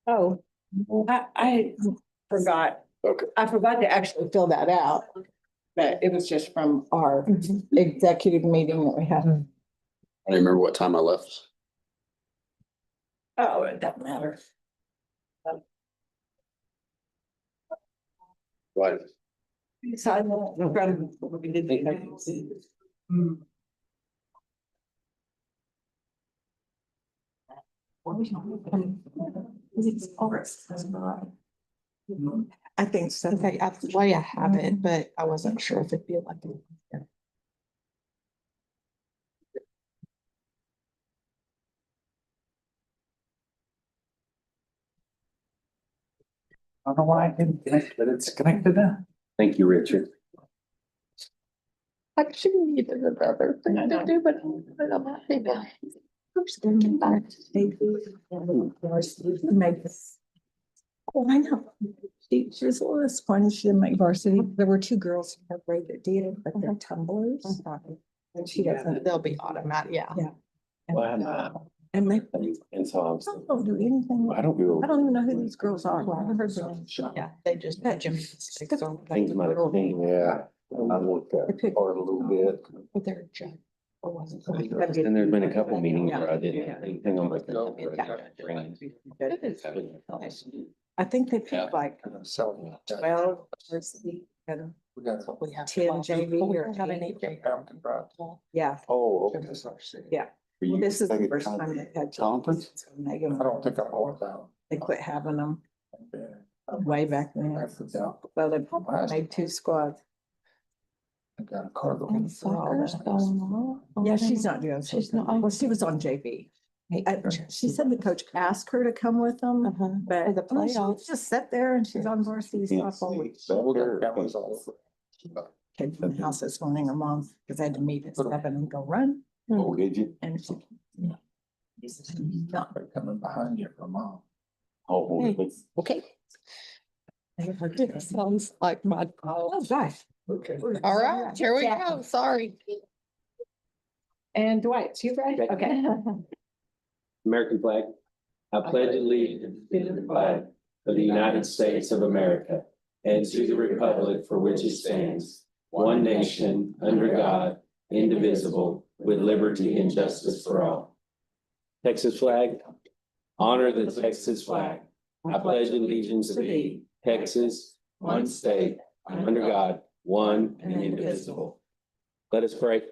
Oh, I forgot. Okay. I forgot to actually fill that out. But it was just from our executive meeting that we had. I don't remember what time I left. Oh, it doesn't matter. Right. So I know from what we did. I think so. Okay, I have it, but I wasn't sure if it'd be like. I don't know why I didn't connect, but it's connected now. Thank you, Richard. I actually needed another thing to do, but I'm happy now. I'm just thinking back. Made this. Oh, I know. She was a little disappointed she didn't make varsity. There were two girls in her grade that did, but they're tumblers. And she doesn't. They'll be automatic, yeah. Yeah. Wow. And they And so I was, don't do anything. I don't know. I don't even know who these girls are. I haven't heard them. Yeah, they just had gymnastics on. Things might have changed. Yeah. I looked at it hard a little bit. But they're judge. Or wasn't. And there's been a couple meetings where I didn't have anything on my. I think they picked like So. 12 varsity and We got. We have 10 JV But we or don't have 8. any J. Yeah. Oh, okay. Yeah. For you, This is the take a first time they had conference? Megan, I don't think I'm all about. they quit having them way back then. I forgot. Well, they made 2 squads. I got a cargo. And soccer's going on. Yeah, she's not doing. She's not- Well, she was on JV. She said the coach asked her to come with them, Uh-huh. but For the I mean, she playoffs. just sat there and she's on varsity softball. Came from the house this morning, her mom, because I had to meet at 7 and go run. Oh, did you? And she. Not They're coming behind you for mom. Oh, Hey. okay. It sounds like my. Oh, gosh. Okay. All right, here we go. Sorry. And Dwight, it's you, right? Okay. American flag. I pledge allegiance to the flag of the United States of America and to the republic for which it stands, one nation, under God, indivisible, with liberty and justice for all. Texas flag. Honor the Texas flag. I pledge allegiance to thee, Texas, one state, under God, one and indivisible. Let us pray.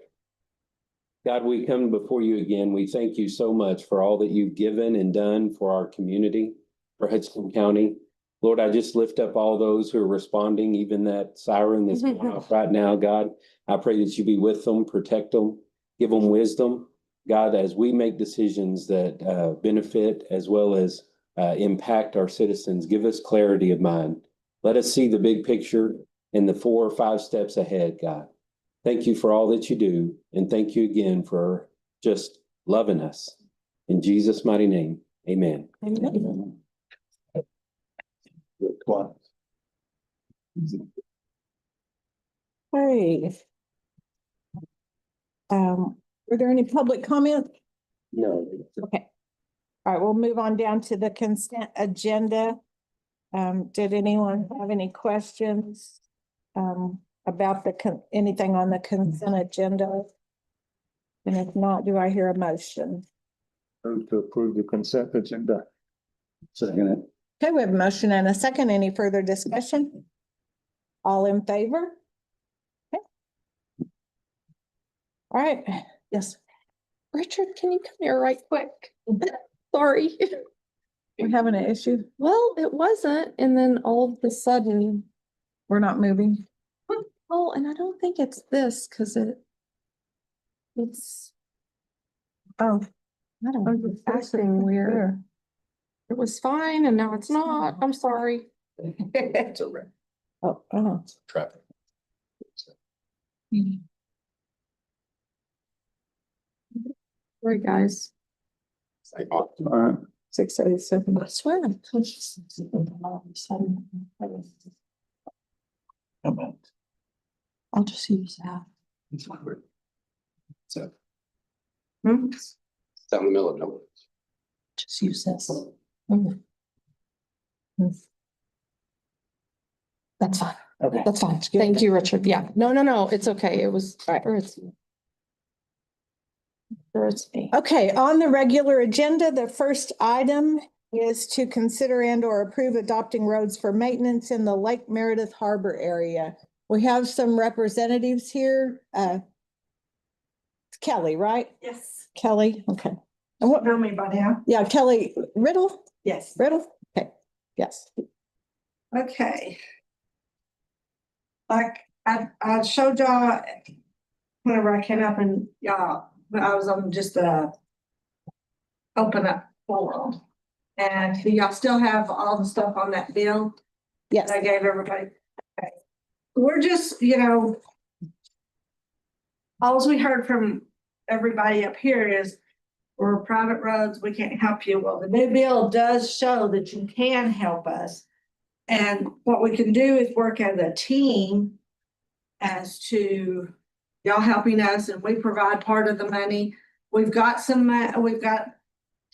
God, we come before you again. We thank you so much for all that you've given and done for our community, for Hudson County. Lord, I just lift up all those who are responding, even that siren that's going off right now, God. I pray that you be with them, protect them, give them wisdom. God, as we make decisions that benefit as well as impact our citizens, give us clarity of mind. Let us see the big picture and the 4 or 5 steps ahead, God. Thank you for all that you do. And thank you again for just loving us. In Jesus' mighty name, amen. Amen. Hey. Were there any public comment? No. Okay. All right, we'll move on down to the consent agenda. Did anyone have any questions? About anything on the consent agenda? And if not, do I hear a motion? Move to approve the consent agenda. Second. Okay, we have a motion and a second. Any further discussion? All in favor? Okay. All right, yes, Richard, can you come here right quick? Sorry. we're having an issue. Well, it wasn't, and then all of a sudden, We're not moving. oh, and I don't think it's this, because it's, Oh, I don't know, it's acting weird. It was fine, and now it's not. I'm sorry. It's a wreck. oh. Traffic. Sorry, guys. All right. 6:37. I swear I'm conscious. Come on. I'll just use that. So, Hmm? down the middle of nowhere. Just use this. That's fine. Okay. That's fine. Thank you, Richard. Yeah. No, it's okay. It was. Right. Or it's. Or it's me. Okay, on the regular agenda, the first item is to consider and or approve adopting roads for maintenance in the Lake Meredith Harbor area. We have some representatives here. It's Kelly, right? Yes. Kelly, okay. And what, Know me by now? yeah, Kelly Riddle, Yes. okay, yes. Okay. Like I showed y'all whenever I came up and y'all, when I was on just open up forum. And do y'all still have all the stuff on that bill Yes, that I gave everybody? Okay. We're just, you know, all we heard from everybody up here is we're private roads, we can't help you. Well, the new bill does show that you can help us. And what we can do is work as a team as to y'all helping us, and we provide part of the money. We've got we've got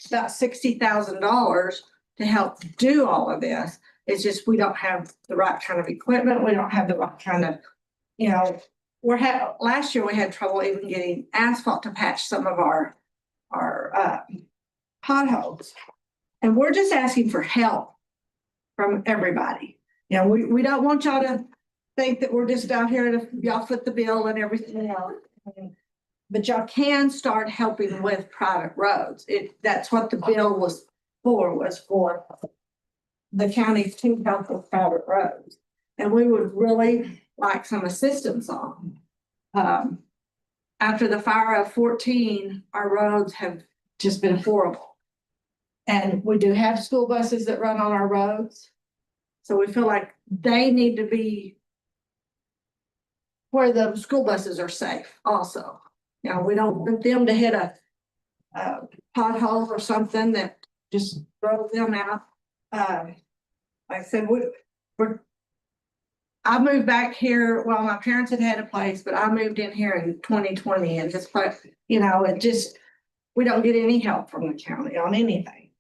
about $60,000 to help do all of this. It's just we don't have the right kind of equipment. We don't have the right kind of, you know, last year we had trouble even getting asphalt to patch some of our potholes. And we're just asking for help from everybody. You know, we don't want y'all to think that we're just out here to y'all foot the bill and everything else. But y'all can start helping with private roads. That's what the bill was for the county to help with private roads. And we would really like some assistance on. After the fire of 14, our roads have just been horrible. And we do have school buses that run on our roads. So we feel like they need to be where the school buses are safe also. You know, we don't want them to hit a pothole or something that just drove them out. Like I said, I moved back here, well, my parents had a place, but I moved in here in 2020 and just like, you know, we don't get any help from the county on anything.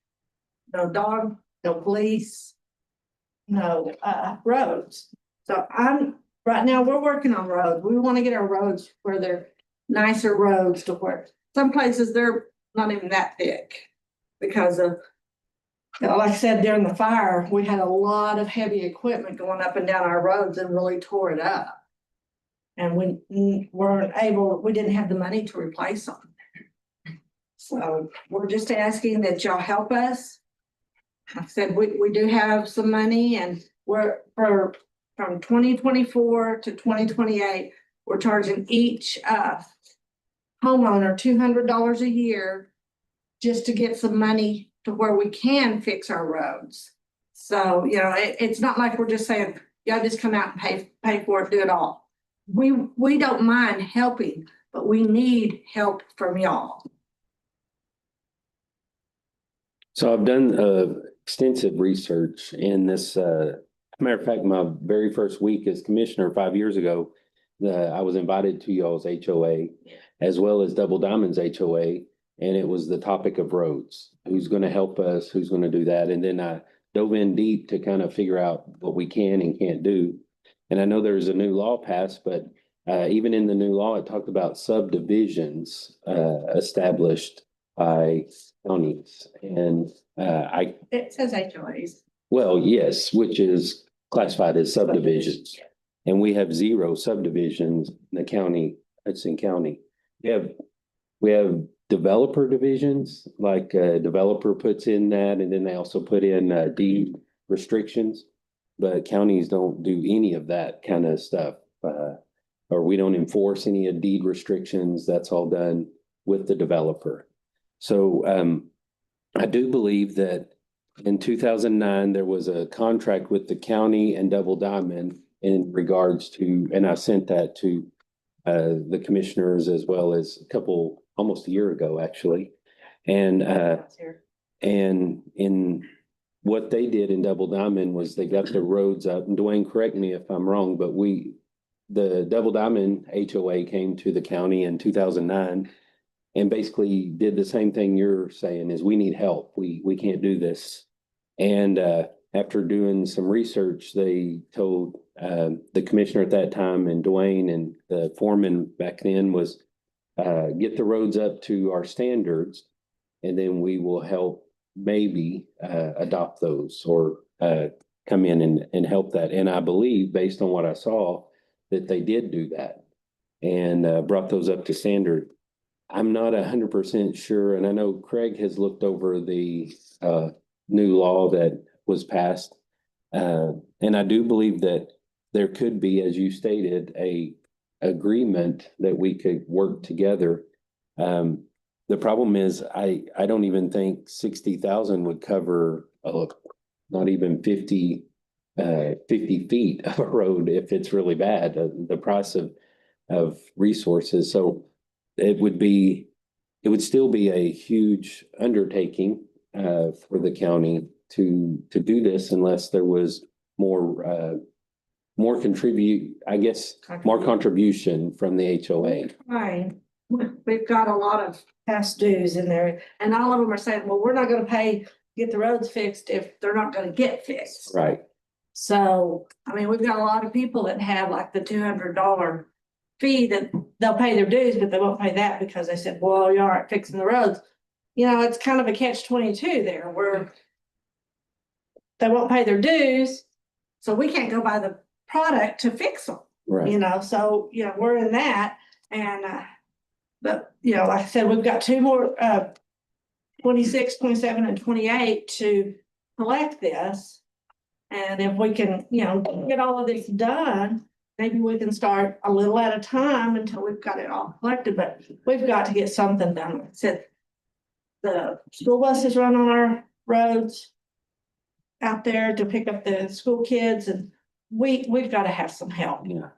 No dog, no police, no roads. So right now we're working on roads. We want to get our roads where they're nicer roads to where some places they're not even that thick because of, you know, like I said, during the fire, we had a lot of heavy equipment going up and down our roads and really tore it up. And we didn't have the money to replace them. So we're just asking that y'all help us. Like I said, we do have some money, and we're from 2024 to 2028, we're charging each homeowner $200 a year just to get some money to where we can fix our roads. So, you know, it's not like we're just saying, y'all just come out and pay for it, do it all. We don't mind helping, but we need help from y'all. So I've done extensive research in this. Matter of fact, my very first week as commissioner 5 years ago, I was invited to y'all's HOA as well as Double Diamond's HOA, and it was the topic of roads. Who's going to help us? Who's going to do that? And then I dove in deep to kind of figure out what we can and can't do. And I know there's a new law passed, but even in the new law, it talked about subdivisions established by counties. And It says HOAs. well, yes, which is classified as subdivisions. And we have 0 subdivisions in the county, Hudson County. We have developer divisions, like a developer puts in that, and then they also put in deed restrictions. But counties don't do any of that kind of stuff. Or we don't enforce any of deed restrictions. That's all done with the developer. So I do believe that in 2009, there was a contract with the county and Double Diamond in regards to, and I sent that to the commissioners as well as almost a year ago, actually. And in what they did in Double Diamond was they got the roads up, and Dwayne, correct me if I'm wrong, but the Double Diamond HOA came to the county in 2009 and basically did the same thing you're saying is we need help. We can't do this. And after doing some research, they told the commissioner at that time and Dwayne and the foreman back then was get the roads up to our standards, and then we will help maybe adopt those or come in and help that. And I believe, based on what I saw, that they did do that and brought those up to standard. I'm not 100% sure, and I know Craig has looked over the new law that was passed. And I do believe that there could be, as you stated, a agreement that we could work together. The problem is I don't even think 60,000 would cover not even 50 feet of a road if it's really bad, the price of resources. So it would still be a huge undertaking for the county to do this unless there was more contribution from the HOA. Right. We've got a lot of past dues in there, and all of them are saying, well, we're not gonna get the roads fixed if they're not gonna get fixed. Right. So, I mean, we've got a lot of people that have like the $200 fee that they'll pay their dues, but they won't pay that because they said, well, you aren't fixing the roads. You know, it's kind of a catch-22 there where they won't pay their dues, so we can't go buy the product to fix them. Right. You know, so, you know, we're in that. And, but, you know, like I said, we've got two more, 26, 27, and 28 to collect this. And if we can, you know, get all of this done, maybe we can start a little at a time until we've got it all collected, but we've got to get something done. Like I said, the school buses run on our roads out there to pick up the school kids, and we've got to have some help. Yeah.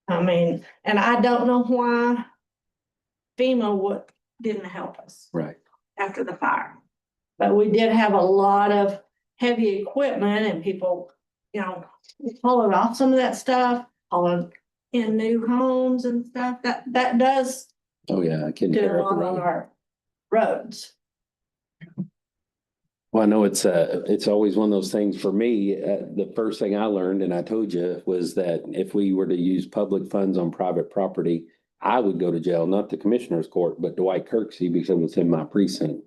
I mean, and I don't know why FEMA didn't help us. Right. After the fire. But we did have a lot of heavy equipment and people, you know, pulling off some of that stuff, hauling in new homes and stuff. That does Oh yeah, I can do tear a up a lot on road. our roads. Well, I know it's always one of those things for me. The first thing I learned, and I told you, was that if we were to use public funds on private property, I would go to jail, not the commissioner's court, but Dwight Kirksey, because it was in my precinct.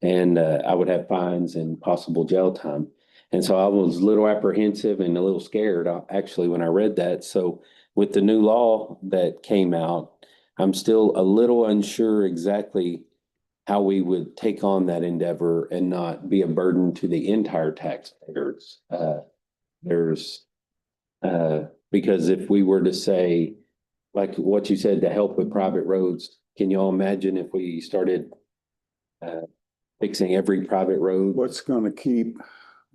And I would have fines and possible jail time. And so I was a little apprehensive and a little scared, actually, when I read that. So with the new law that came out, I'm still a little unsure exactly how we would take on that endeavor and not be a burden to the entire taxpayers. Because if we were to say, like what you said, to help with private roads, can you all imagine if we started fixing every private road? What's gonna keep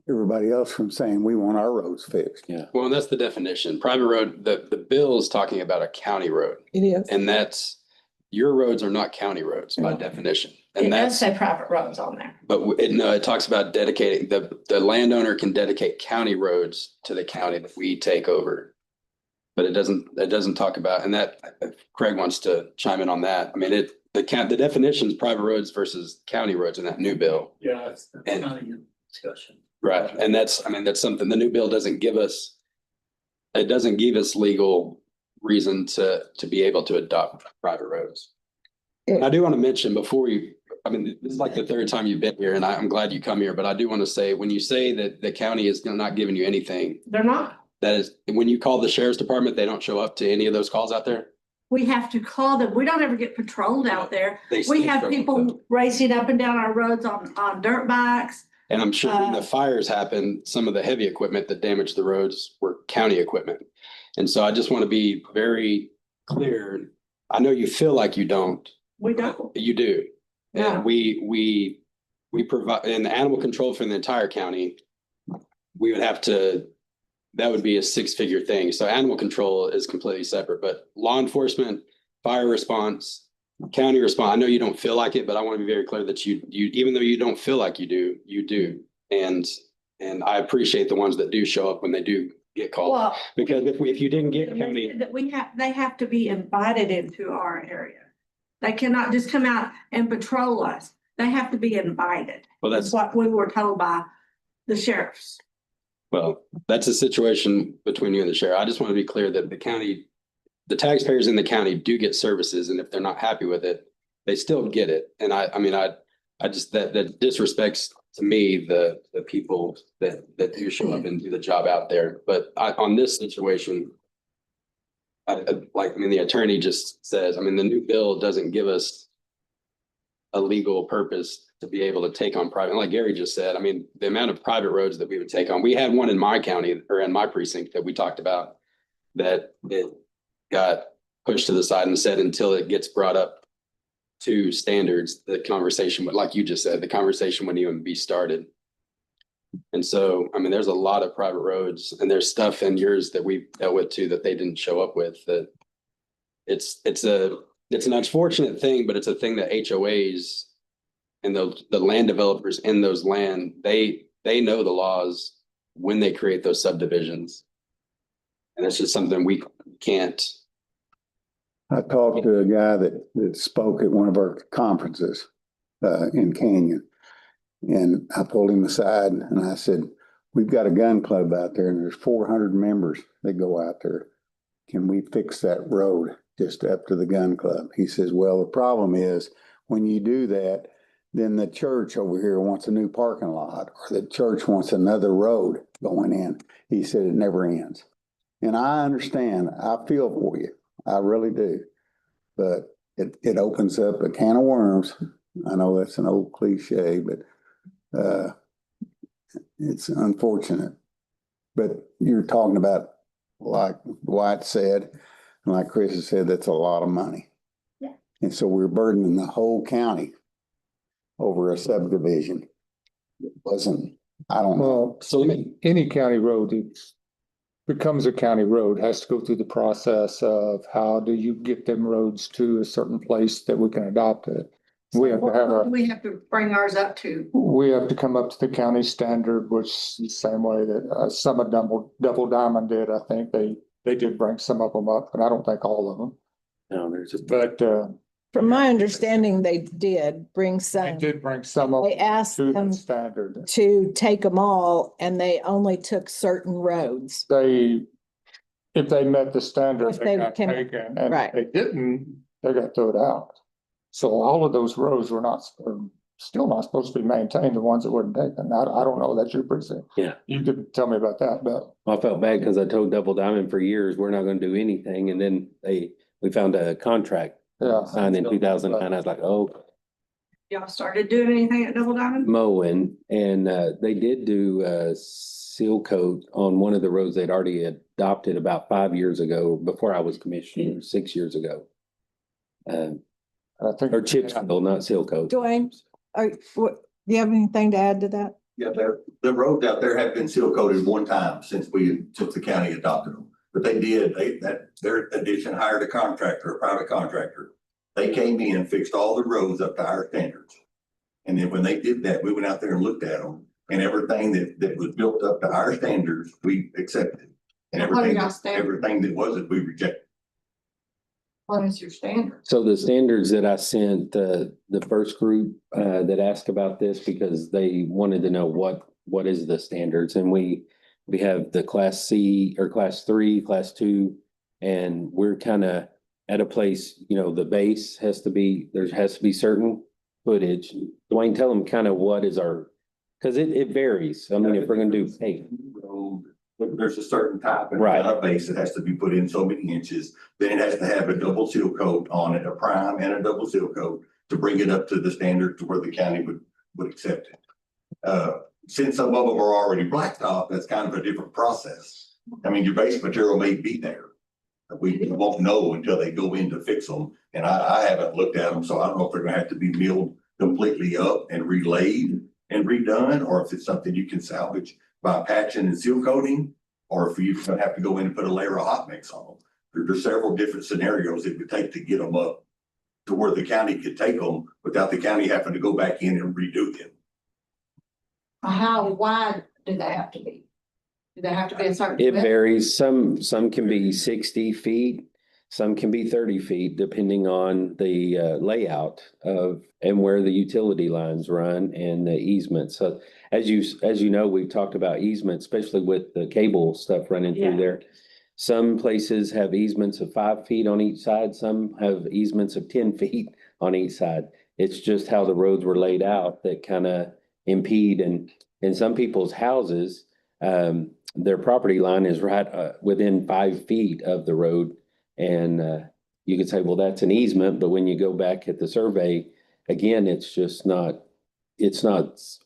everybody else from saying we want our roads fixed? Yeah. Well, that's the definition. Private road, the bill is talking about a county road. It is. And your roads are not county roads by definition. It And does that's, say private roads on there. but it talks about dedicating, the landowner can dedicate county roads to the county that we take over. But it doesn't talk about, and that Craig wants to chime in on that. I mean, the definition is private roads versus county roads in that new bill. Yeah, it's And- not a discussion. Right. And that's something the new bill doesn't give us. It doesn't give us legal reason to be able to adopt private roads. And I do want to mention before this is like the third time you've been here, and I'm glad you come here, but I do want to say, when you say that the county is not giving you anything, They're not. that is, when you call the sheriff's department, they don't show up to any of those calls out there? We have to call them. We don't ever get patrolled out there. They We still have show up, though. people racing up and down our roads on dirt bikes. And I'm sure when the fires happened, some of the heavy equipment that damaged the roads were county equipment. And so I just want to be very clear. I know you feel like you don't. We don't. You do. Yeah. And we provide, in animal control for the entire county, we would have to, that would be a 6-figure thing. So animal control is completely separate, but law enforcement, fire response, county response, I know you don't feel like it, but I want to be very clear that you, even though you don't feel like you do, you do. And I appreciate the ones that do show up when they do get called. Well, Because if you didn't get county, that they have to be invited into our area. They cannot just come out and patrol us. They have to be invited. well, That's that's, what we were told by the sheriff's. Well, that's a situation between you and the sheriff. I just want to be clear that the county, the taxpayers in the county do get services, and if they're not happy with it, they still get it. And I mean, I just, that disrespects to me, the people that do show up and do the job out there. But on this situation, the attorney just says, I mean, the new bill doesn't give us a legal purpose to be able to take on private, like Gary just said. I mean, the amount of private roads that we would take on, we had one in my county or in my precinct that we talked about, that it got pushed to the side and said, until it gets brought up to standards, the conversation, like you just said, the conversation wouldn't even be started. And so, I mean, there's a lot of private roads, and there's stuff in yours that we've dealt with too, that they didn't show up with. That it's an unfortunate thing, but it's a thing that HOAs and the land developers in those land, they know the laws when they create those subdivisions. And it's just something we can't. I talked to a guy that spoke at one of our conferences in Canyon. And I pulled him aside and I said, we've got a gun club out there and there's 400 members that go out there. Can we fix that road just up to the gun club? He says, well, the problem is when you do that, then the church over here wants a new parking lot, or the church wants another road going in. He said it never ends. And I understand, I feel for you. I really do. But it opens up a can of worms. I know that's an old cliche, but it's unfortunate. But you're talking about, like Dwight said, and like Chris has said, that's a lot of money. Yeah. And so we're burdening the whole county over a subdivision. It wasn't, I don't know. Well, So let me, any county road that becomes a county road has to go through the process of how do you get them roads to a certain place that we can adopt it. We have to have What do we have to bring ours up to? we have to come up to the county standard, which is the same way that some of Double Diamond did. I think they did bring some of them up, but I don't think all of them. No, there's just. But From my understanding, they did bring they some. did bring some of They them asked to them the standard. to take them all, and they only took certain roads. If they met the standard, If they they got can- taken, and right. if they didn't, they got thrown out. So all of those roads were still not supposed to be maintained, the ones that weren't taken. I don't know, that's your precinct. Yeah. You could tell me about that, but I felt bad because I told Double Diamond for years, we're not gonna do anything, and then we found a contract yeah. signed in 2009. I was like, oh, Y'all started doing anything at Double Diamond? mowing, and they did do a seal coat on one of the roads they'd already adopted about 5 years ago, before I was commissioner, 6 years ago. I think. Or chip seal, not seal coat. Dwayne, do you have anything to add to that? Yeah, the roads out there have been seal coated one time since the county adopted them. But their addition hired a contractor, a private contractor. They came in, fixed all the roads up to our standards. And then when they did that, we went out there and looked at them, and everything that was built up to our standards, we accepted. And What are everything, y'all standards? everything that wasn't, we rejected. What is your standard? So the standards that I sent, the first group that asked about this, because they wanted to know what is the standards, and we have the class C or class 3, class 2, and we're kind of at a place, the base has to be certain footage. Dwayne, tell them kind of what is our, because it varies. I mean, if we're gonna do paved. There's a certain type and Right. a base that has to be put in so many inches. Then it has to have a double seal coat on it, a prime and a double seal coat, to bring it up to the standard to where the county would accept it. Since some of them are already blacktop, that's kind of a different process. I mean, your base material may be there. We won't know until they go in to fix them. And I haven't looked at them, so I don't know if they're gonna have to be milled completely up and relaid and redone, or if it's something you can salvage by patching and seal coating, or if you're gonna have to go in and put a layer of hot mix on them. There's several different scenarios it would take to get them up to where the county could take them without the county having to go back in and redo them. How wide do they have to be? Do they have to be a certain? It width? varies. Some can be 60 feet. Some can be 30 feet depending on the layout of and where the utility lines run and the easements. So as you know, we've talked about easements, especially with the cable stuff running Yeah. through there. Some places have easements of 5 feet on each side. Some have easements of 10 feet on each side. It's just how the roads were laid out that kind of impede, and in some people's houses, their property line is right within 5 feet of the road. And you could say, well, that's an easement, but when you go back at the survey, again, it's not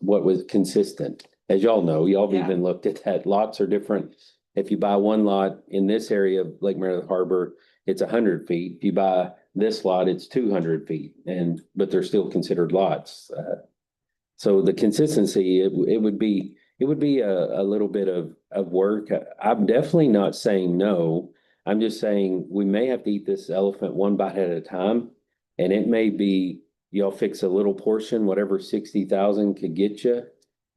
what was consistent. As y'all know, y'all have Yeah. even looked at that. Lots are different. If you buy one lot in this area of Lake Meredith Harbor, it's 100 feet. If you buy this lot, it's 200 feet, but they're still considered lots. So the consistency, it would be a little bit of work. I'm definitely not saying no. I'm just saying we may have to eat this elephant one bite at a time. And it may be y'all fix a little portion, whatever 60,000 could get you.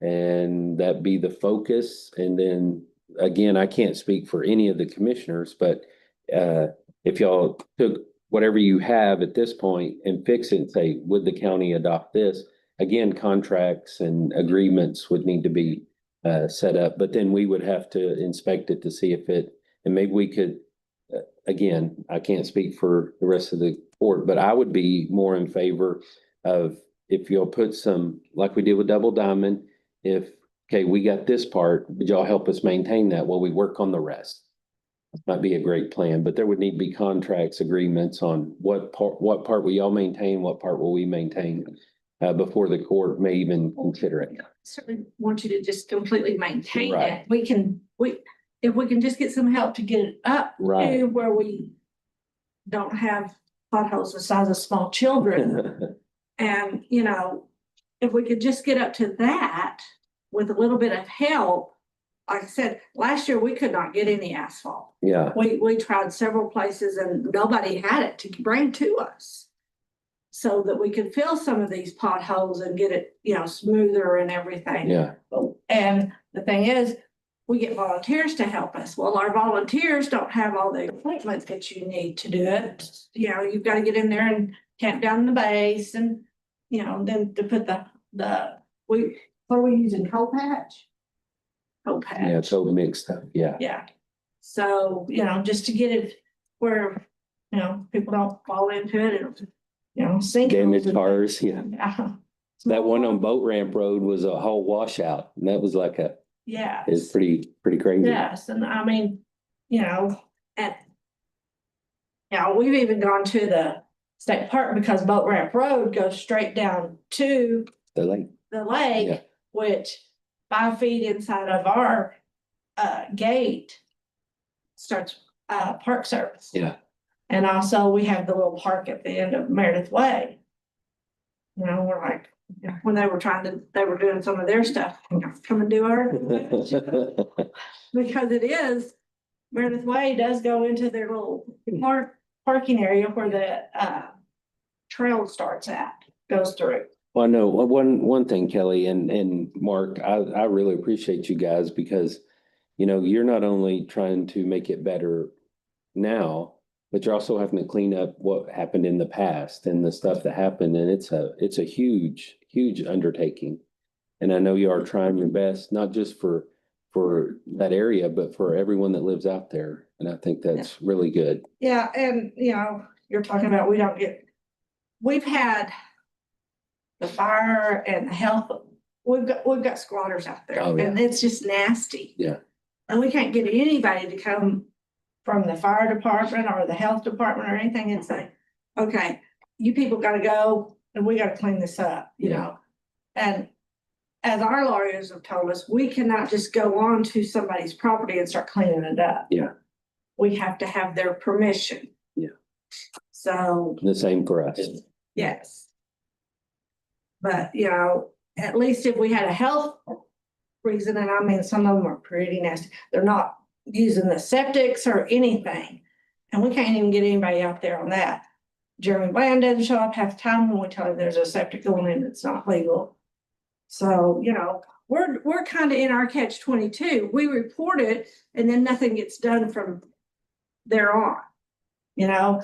And that be the focus. And then again, I can't speak for any of the commissioners, but if y'all took whatever you have at this point and fix it and say, would the county adopt this? Again, contracts and agreements would need to be set up, but then we would have to inspect it to see if and maybe we could, again, I can't speak for the rest of the board, but I would be more in favor of if you'll put some, like we did with Double Diamond, okay, we got this part, would y'all help us maintain that while we work on the rest? Might be a great plan, but there would need to be contracts, agreements on what part will y'all maintain, what part will we maintain before the court may even consider it. Certainly want you to just completely maintain Right. it. If we can just get some help to get it up Right. to where we don't have potholes the size of small children. And, if we could just get up to that with a little bit of help, like I said, last year we could not get any asphalt. Yeah, We tried several places and nobody had it to bring to us. So that we could fill some of these potholes and get it, smoother and everything. yeah, And the thing is, we get volunteers to help us. Well, our volunteers don't have all the equipment that you need to do it. You've got to get in there and tamp down the base and, then to put what are we using, coal patch? Coal patch. yeah, it's all mixed up, yeah. Yeah. So, just to get it where, people don't fall into it and, sink. Damaged cars, yeah. Yeah. That one on Boat Ramp Road was a whole washout, and that was like Yeah. it's pretty crazy. Yes, and I mean, and we've even gone to the state park because Boat Ramp Road goes straight down to The lake, the Yeah. lake, which 5 feet inside of our gate starts park service. yeah, And also we have the little park at the end of Meredith Way. We're like, when they were doing some of their stuff, come and do our, because it is, Meredith Way does go into their little parking area where the trail starts at, goes through. Well, no, one thing, Kelly and Mark, I really appreciate you guys because, you're not only trying to make it better now, but you're also having to clean up what happened in the past and the stuff that happened. And it's a huge, huge undertaking. And I know you are trying your best, not just for that area, but for everyone that lives out there. And I think that's really good. Yeah, and you're talking about we've had the fire and the health, we've got squatters out there. Oh, yeah. And it's just nasty. Yeah. And we can't get anybody to come from the fire department or the health department or anything and say, okay, you people gotta go and we gotta clean this up, And as our lawyers have told us, we cannot just go on to somebody's property and start cleaning it up. Yeah. We have to have their permission. Yeah. So, The same for us. yes. But, at least if we had a health reason, and I mean, some of them are pretty nasty, they're not using the septics or anything. And we can't even get anybody out there on that. Jeremy Bland doesn't show up half the time when we tell him there's a septic going in that's not legal. So, we're kind of in our catch-22. We report it and then nothing gets done from there on. You know,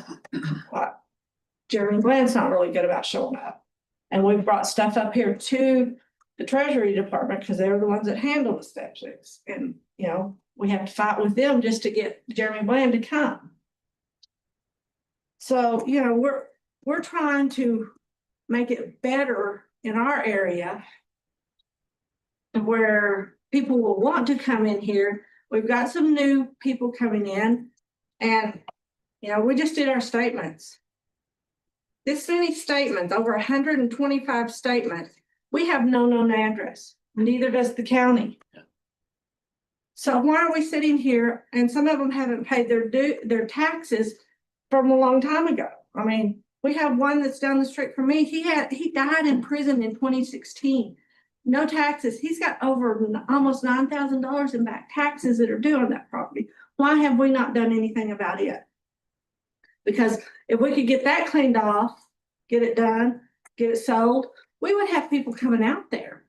Jeremy Bland's not really good about showing up. And we've brought stuff up here to the Treasury Department because they're the ones that handle the statutes. And, you know, we have to fight with them just to get Jeremy Bland to come. So, you know, we're trying to make it better in our area where people will want to come in here. We've got some new people coming in and, you know, we just did our statements. This many statements, over 125 statements, we have no known address, neither does the county. So why are we sitting here and some of them haven't paid their taxes from a long time ago? I mean, we have one that's down the street from me. He died in prison in 2016. No taxes. He's got over almost $9,000 in back taxes that are due on that property. Why have we not done anything about it? Because if we could get that cleaned off, get it done, get it sold, we would have people coming out there.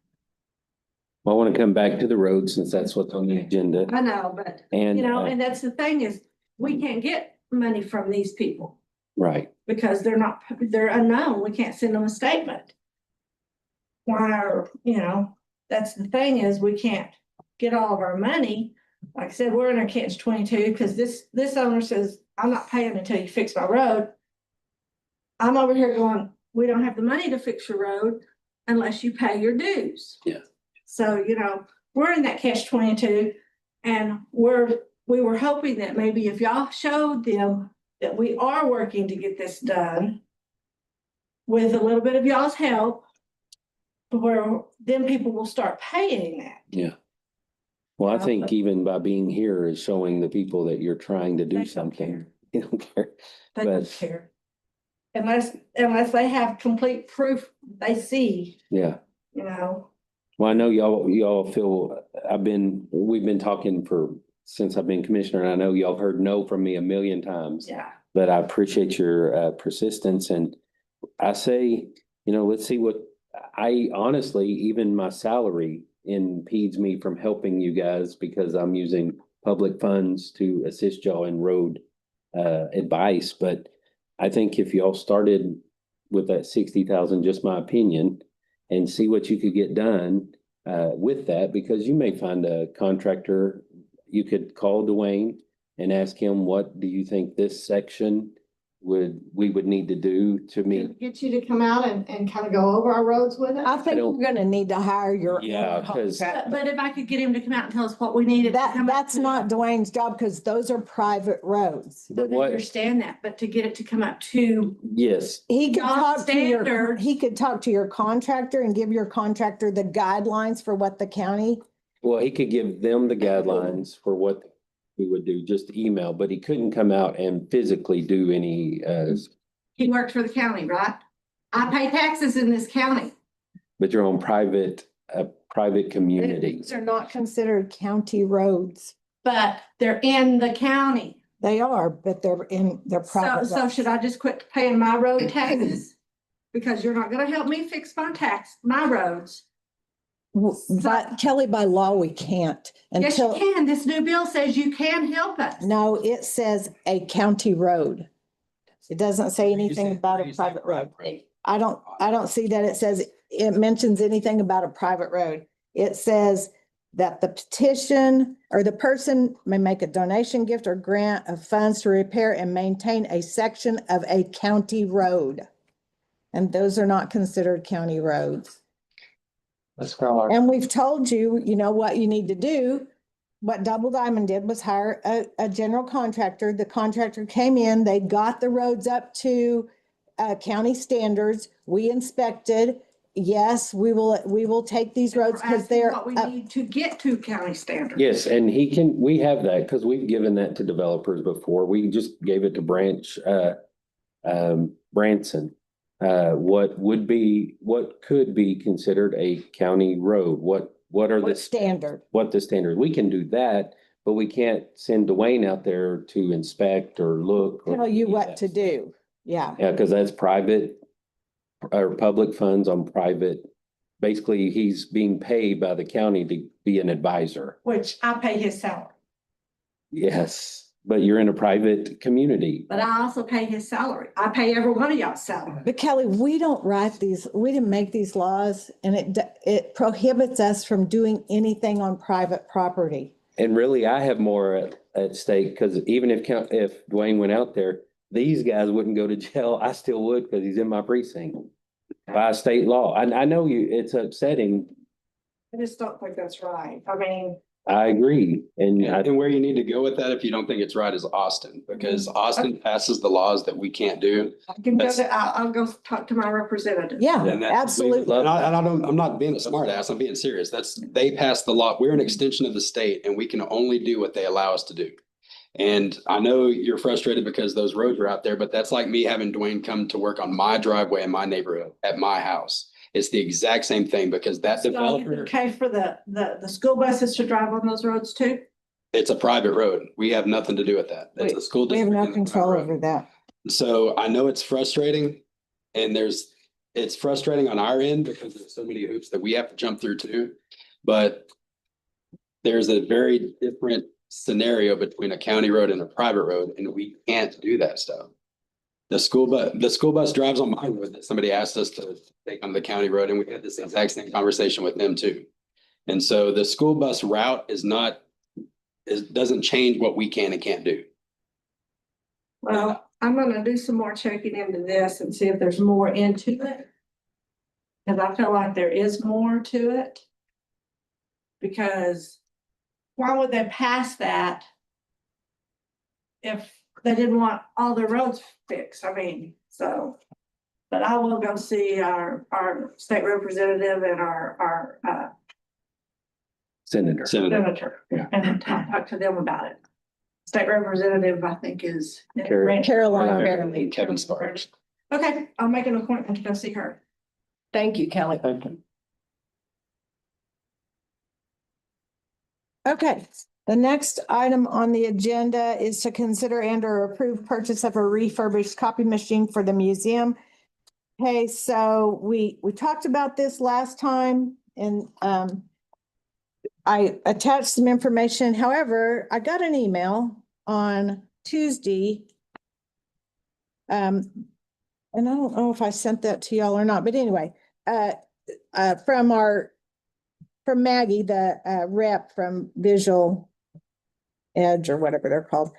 I want to come back to the road since that's what's on the agenda. I know, but And, you know, and that's the thing is we can't get money from these people right. because they're unknown. We can't send them a statement. Why are, you know, that's the thing is we can't get all of our money. Like I said, we're in a catch-22 because this owner says, I'm not paying until you fix my road. I'm over here going, we don't have the money to fix your road unless you pay your dues. Yeah. So, you know, we're in that catch-22 and we were hoping that maybe if y'all showed them that we are working to get this done with a little bit of y'all's help, where then people will start paying that. Yeah. Well, I think even by being here is showing the people that you're trying to They do don't something. care. You don't care. They don't But- care. Unless they have complete proof they see, Yeah. you know. Well, I know y'all feel, we've been talking since I've been commissioner, and I know y'all heard no from me a million times. Yeah. But I appreciate your persistence, and I say, you know, let's see what, I honestly, even my salary impedes me from helping you guys because I'm using public funds to assist y'all in road advice. But I think if y'all started with that 60,000, just my opinion, and see what you could get done with that, because you may find a contractor. You could call Dwayne and ask him, what do you think this section we would need to do to meet? Get you to come out and kind of go over our roads with I us. think don't- we're gonna need to hire your. Yeah, 'cause- But if I could get him to come out and tell us what we needed. to come out That's to- not Dwayne's job because those are private roads. But I what, understand that, but to get it to come up to, yes, He could Job talk to your, standards. he could talk to your contractor and give your contractor the guidelines for what the county. well, he could give them the guidelines for what we would do, just email, but he couldn't come out and physically do any, he works for the county, right? I pay taxes in this county. but your own private community. These are not considered county roads. But they're in the county. They are, but they're So, private. so roads. should I just quit paying my road taxes? Because you're not gonna help me fix my roads. But Kelly, by law, we can't Yes, you until, can. This new bill says you can help us. no, it says a county road. It doesn't say anything about a private road. I don't see that it says, it mentions anything about a private road. It says that the petition or the person may make a donation, gift, or grant of funds to repair and maintain a section of a county road. And those are not considered county roads. That's kind of like, And we've told you, you know, what you need to do. What Double Diamond did was hire a general contractor. The contractor came in, they got the roads up to county standards. We inspected. Yes, we will take these roads We're because asking they're what we up. need to get to county standards. Yes, and we have that because we've given that to developers before. We just gave it to Branson. What could be considered a county road? What are the Standard. what the standard? We can do that, but we can't send Dwayne out there to inspect or look. or Tell you any of what that to stuff. do. Yeah. Yeah, because that's private or public funds on private. Basically, he's being paid by the county to be an advisor. Which I pay his salary. Yes. but you're in a private community. But I also pay his salary. I pay every one of y'all's salary. But Kelly, we don't write these, we didn't make these laws, and it prohibits us from doing anything on private property. And really, I have more at stake because even if Dwayne went out there, these guys wouldn't go to jail. I still would because he's in my precinct by state law. I know it's upsetting. I just don't think that's right. I mean, I agree. And where you need to go with that, if you don't think it's right, is Austin, because Austin passes the laws that we can't do. I can go to, I'll go talk to my representative. Yeah, And that- absolutely. And I'm not being a smart ass, I'm being serious. They passed the law. We're an extension of the state and we can only do what they allow us to do. And I know you're frustrated because those roads are out there, but that's like me having Dwayne come to work on my driveway in my neighborhood at my house. It's the exact same thing because that So it's developer, okay for the school buses to drive on those roads too? it's a private road. We have nothing to do with that. It's a school We have district. no and it's a control private road. over that. So I know it's frustrating and it's frustrating on our end because there's so many hoops that we have to jump through too. But there's a very different scenario between a county road and a private road, and we can't do that stuff. The school bus drives on my road that somebody asked us to take on the county road, and we had this exact same conversation with them too. And so the school bus route doesn't change what we can and can't do. Well, I'm gonna do some more checking into this and see if there's more into it. Cause I feel like there is more to it. Because why would they pass that if they didn't want all the roads fixed? I mean, so. But I will go see our state representative and our Senator. senator and talk to them about it. State representative, I think, is Caroline. Kevin Sparks. Okay, I'll make an appointment to go see her. Thank you, Kelly. Okay, the next item on the agenda is to consider and or approve purchase of a refurbished copy machine for the museum. Okay, so we talked about this last time and I attached some information. However, I got an email on Tuesday. And I don't know if I sent that to y'all or not, but anyway, from Maggie, the rep from Visual Edge or whatever they're called,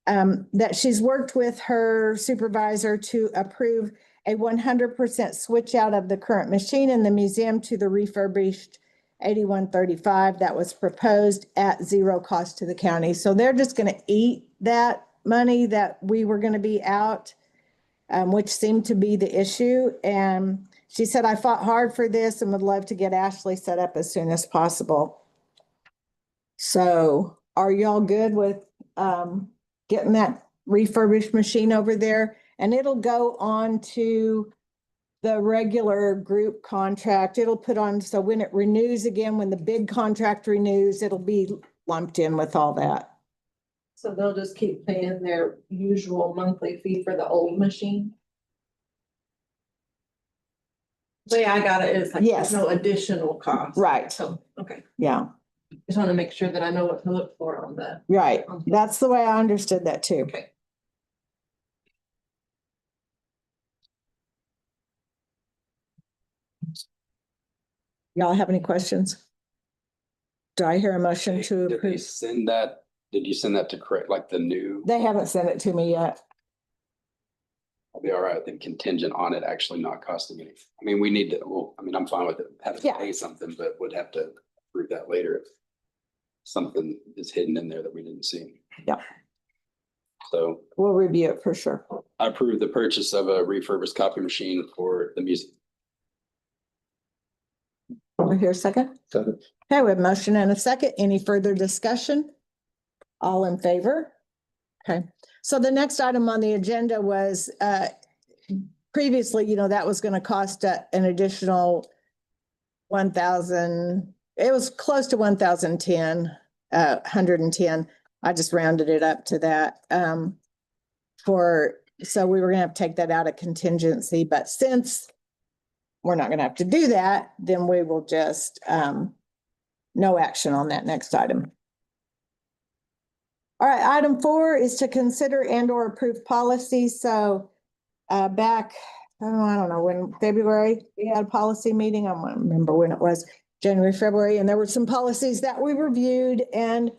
that she's worked with her supervisor to approve a 100% switch out of the current machine in the museum to the refurbished 8135 that was proposed at zero cost to the county. So they're just going to eat that money that we were going to be out, which seemed to be the issue. And she said, I fought hard for this and would love to get Ashley set up as soon as possible. So are y'all good with getting that refurbished machine over there? And it'll go on to the regular group contract. It'll put on, so when it renews again, when the big contract renews, it'll be lumped in with all that. So they'll just keep paying their usual monthly fee for the old machine? The way I got it is like, Yes. there's no additional cost. Right. So, okay, Yeah, just want to make sure that I know what to look for on that. right. That's the way I understood that too. Okay. Y'all have any questions? Do I hear a motion to Did they approve? send that? Did you send that to correct, like the new? They haven't sent it to me yet. I'll be all right with them contingent on it actually not costing anything. I mean, we need to, well, I mean, I'm fine with it, having to Yeah. pay something, but would have to approve that later if something is hidden in there that we didn't see. Yeah. So We'll review it for sure. I approve the purchase of a refurbished copy machine for the museum. Over here a second. So Okay, we have a motion and a second. Any further discussion? All in favor? Okay, so the next item on the agenda was previously, that was going to cost an additional 1,000. It was close to 1,010, 110. I just rounded it up to that. So we were going to have to take that out of contingency, but since we're not going to have to do that, then we will just no action on that next item. All right, item 4 is to consider and or approve policies. So back, I don't know, when February, we had a policy meeting. I don't remember when it was, January, February, and there were some policies that we reviewed and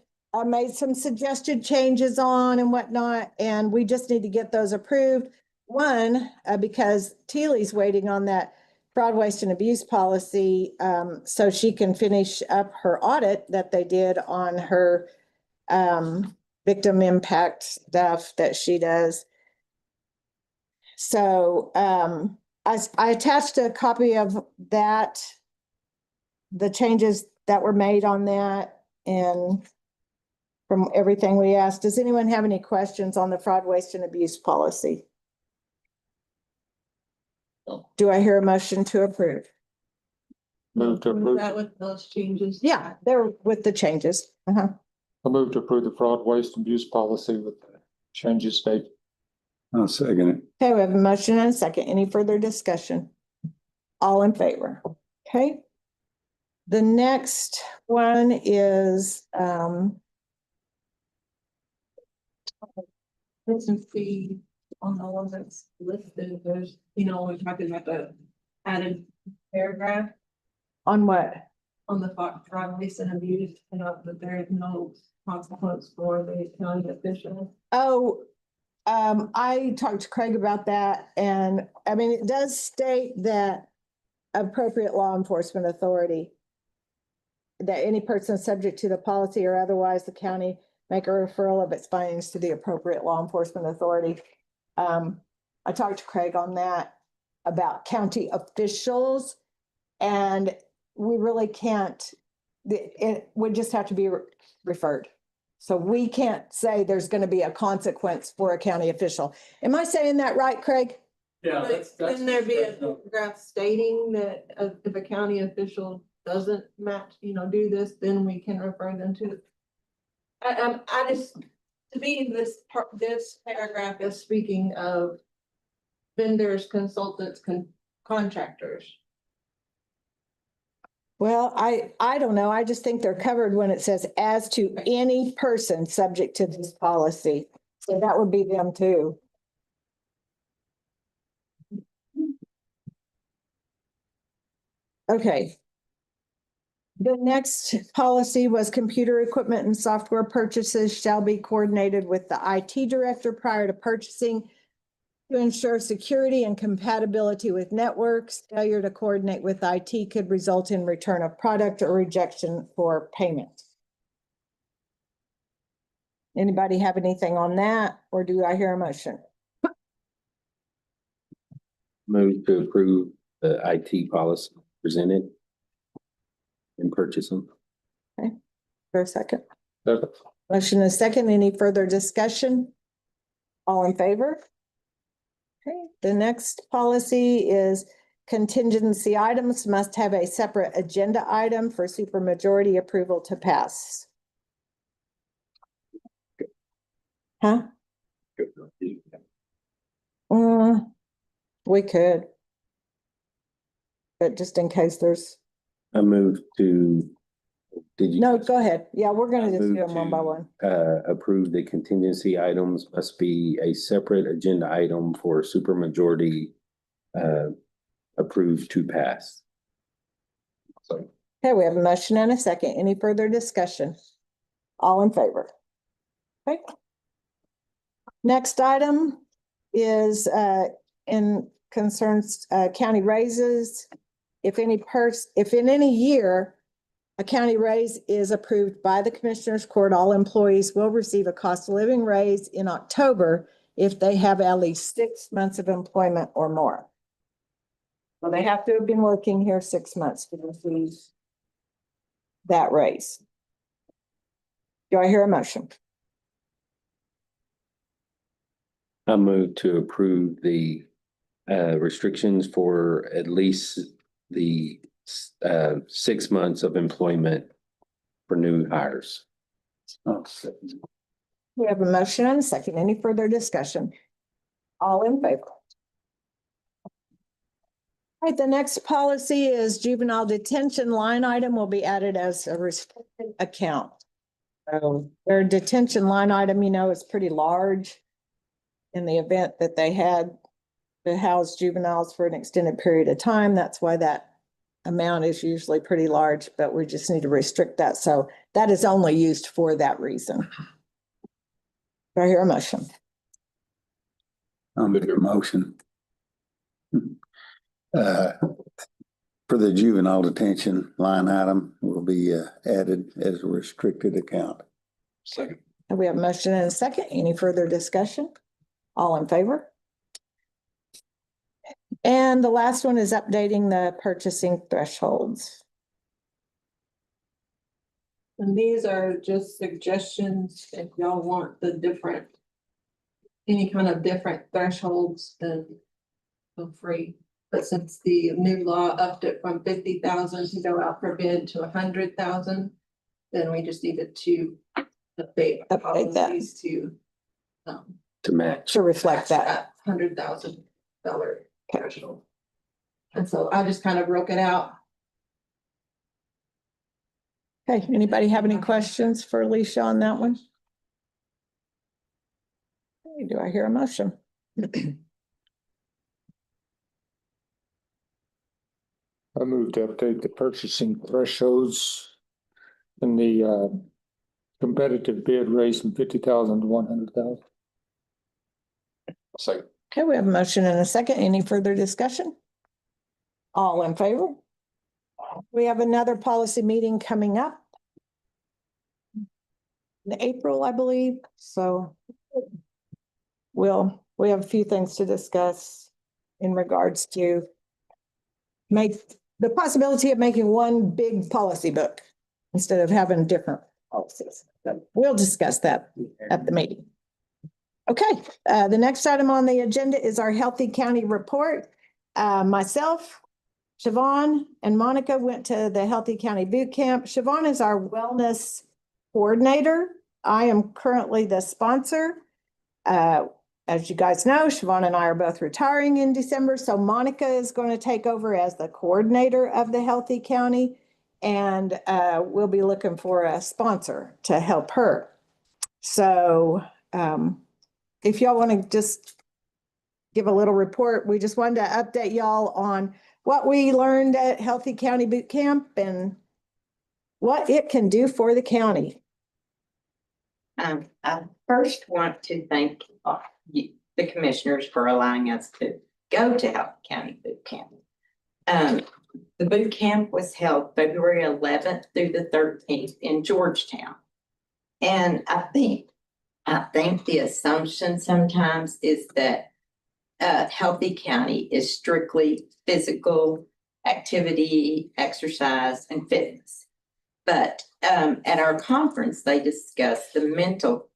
made some suggested changes on and whatnot, and we just need to get those approved. One, because Teely's waiting on that fraud, waste, and abuse policy, so she can finish up her audit that they did on her victim impact stuff that she does. So I attached a copy of that, the changes that were made on that, and from everything we asked. Does anyone have any questions on the fraud, waste, and abuse policy? Do I hear a motion to approve? Move to approve. That with those changes? Yeah, they're with the changes. I move to approve the fraud, waste, and abuse policy with the changes made. I'll second it. Okay, we have a motion and a second. Any further discussion? All in favor? Okay. The next one is, Listen fee on the one that's listed, there's, we're talking about the added paragraph on what? on the fraud, waste and abuse, that there is no consequence for the county official. Oh, I talked to Craig about that, and I mean, it does state that appropriate law enforcement authority, that any person subject to the policy or otherwise the county make a referral of its findings to the appropriate law enforcement authority. I talked to Craig on that about county officials, and we really can't, it would just have to be referred. So we can't say there's going to be a consequence for a county official. Am I saying that right, Craig? Yeah, Couldn't there be a paragraph stating that if a county official doesn't match, do this, then we can refer them to? I just, to me, this paragraph is speaking of vendors, consultants, contractors. Well, I don't know. I just think they're covered when it says as to any person subject to this policy. So that would be them too. Okay. The next policy was computer equipment and software purchases shall be coordinated with the IT director prior to purchasing to ensure security and compatibility with networks. Failure to coordinate with IT could result in return of product or rejection for payment. Anybody have anything on that, or do I hear a motion? Move to approve the IT policy presented and purchasing. For a second. Second. Motion is second. Any further discussion? All in favor? Okay, the next policy is contingency items must have a separate agenda item for supermajority approval to pass. Huh? We could. But just in case there's, I move to, did you? no, go ahead. Yeah, we're gonna just do Move them one by to, one. Approve the contingency items must be a separate agenda item for supermajority approved to pass. So. Okay, we have a motion and a second. Any further discussion? All in favor? Okay. Next item is in concerns county raises. If in any year a county raise is approved by the Commissioners Court, all employees will receive a cost of living raise in October if they have at least 6 months of employment or more. So they have to have been working here 6 months to receive that raise. Do I hear a motion? I move to approve the restrictions for at least the 6 months of employment for new hires. We have a motion and a second. Any further discussion? All in favor? All right, the next policy is juvenile detention line item will be added as a restricted account. Their detention line item, is pretty large. In the event that they had to house juveniles for an extended period of time, that's why that amount is usually pretty large, but we just need to restrict that. So that is only used for that reason. Do I hear a motion? I'll make a motion. For the juvenile detention line item will be added as a restricted account. Second. We have a motion and a second. Any further discussion? All in favor? And the last one is updating the purchasing thresholds. And these are just suggestions if y'all want the different. Any kind of different thresholds, then feel free. But since the new law upped it from 50,000 to go out for bid to 100,000, then we just needed to update the Update that. policies to To match. To reflect that. $100,000 threshold. And so I just kind of broke it out. Okay, anybody have any questions for Alicia on that one? Okay, do I hear a motion? I move to update the purchasing thresholds in the competitive bid raise from 50,000 to 100,000. Second. Okay, we have a motion and a second. Any further discussion? All in favor? We have another policy meeting coming up in April, I believe. So we have a few things to discuss in regards to make the possibility of making one big policy book instead of having different policies. But we'll discuss that at the meeting. Okay, the next item on the agenda is our Healthy County report. Myself, Siobhan, and Monica went to the Healthy County Boot Camp. Siobhan is our wellness coordinator. I am currently the sponsor. As you guys know, Siobhan and I are both retiring in December, so Monica is going to take over as the coordinator of the Healthy County, and we'll be looking for a sponsor to help her. So if y'all want to just give a little report, we just wanted to update y'all on what we learned at Healthy County Boot Camp and what it can do for the county. I first want to thank the commissioners for allowing us to go to Healthy County Boot Camp. The boot camp was held February 11th through the 13th in Georgetown. And I think the assumption sometimes is that Healthy County is strictly physical activity, exercise, and fitness. But at our conference, they discussed the mental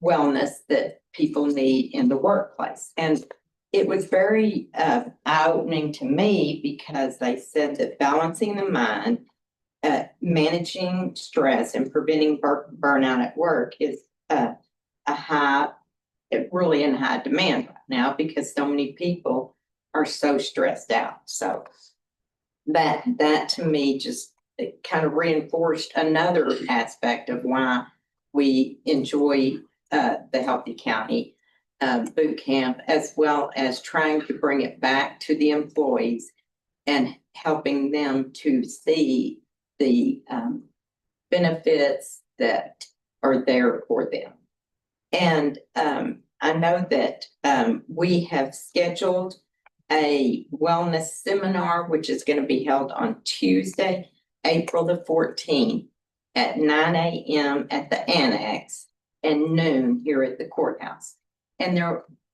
wellness that people need in the workplace. And it was very eye-opening to me because they said that balancing the mind, managing stress, and preventing burnout at work is really in high demand right now because so many people are so stressed out. So that to me just it kind of reinforced another aspect of why we enjoy the Healthy County boot camp, as well as trying to bring it back to the employees and helping them to see the benefits that are there for them. And I know that we have scheduled a wellness seminar, which is going to be held on Tuesday, April the 14th at 9 a.m. at the Annex and noon here at the courthouse. And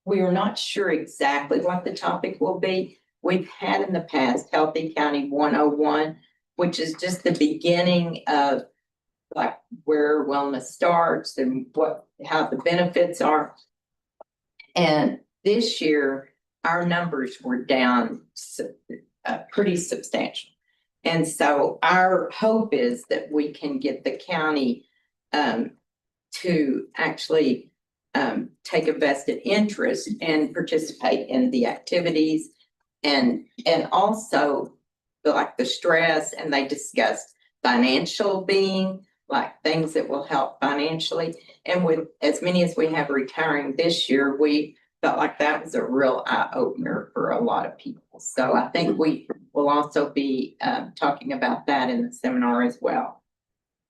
we are not sure exactly what the topic will be. We've had in the past Healthy County 101, which is just the beginning of like where wellness starts and how the benefits are. And this year, our numbers were down pretty substantial. And so our hope is that we can get the county to actually take a vested interest and participate in the activities and also like the stress, and they discussed financial being like things that will help financially. And with as many as we have retiring this year, we felt like that was a real eye opener for a lot of people. So I think we will also be talking about that in the seminar as well.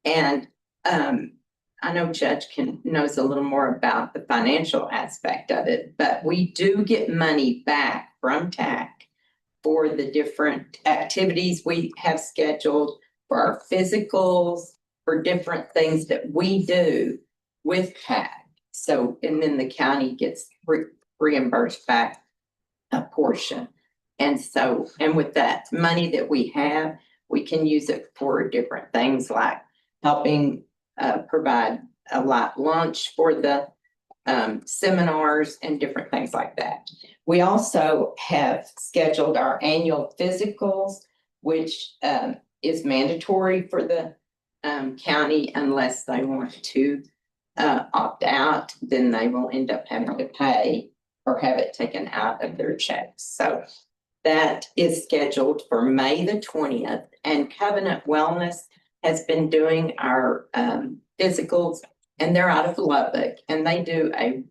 And I know Judge knows a little more about the financial aspect of it, but we do get money back from TAC for the different activities we have scheduled, for our physicals, for different things that we do with TAC. So, and then the county gets reimbursed back a portion. And so, and with that money that we have, we can use it for different things like helping provide a light lunch for the seminars and different things like that. We also have scheduled our annual physicals, which is mandatory for the county unless they want to opt out, then they will end up having to pay or have it taken out of their checks. So that is scheduled for May the 20th, and Covenant Wellness has been doing our physicals, and they're out of Lubbock, and they do a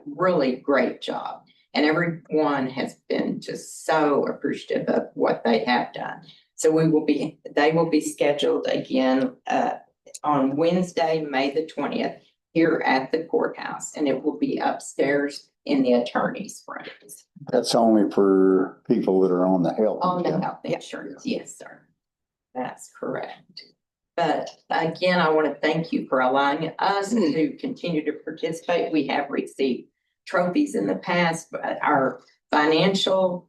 really great job. And everyone has been just so appreciative of what they have done. So they will be scheduled again on Wednesday, May the 20th, here at the courthouse, and it will be upstairs in the attorney's room. That's only for people that are on the health. On the health insurance, yes, sir. That's correct. But again, I want to thank you for allowing us to continue to participate. We have received trophies in the past, but our financial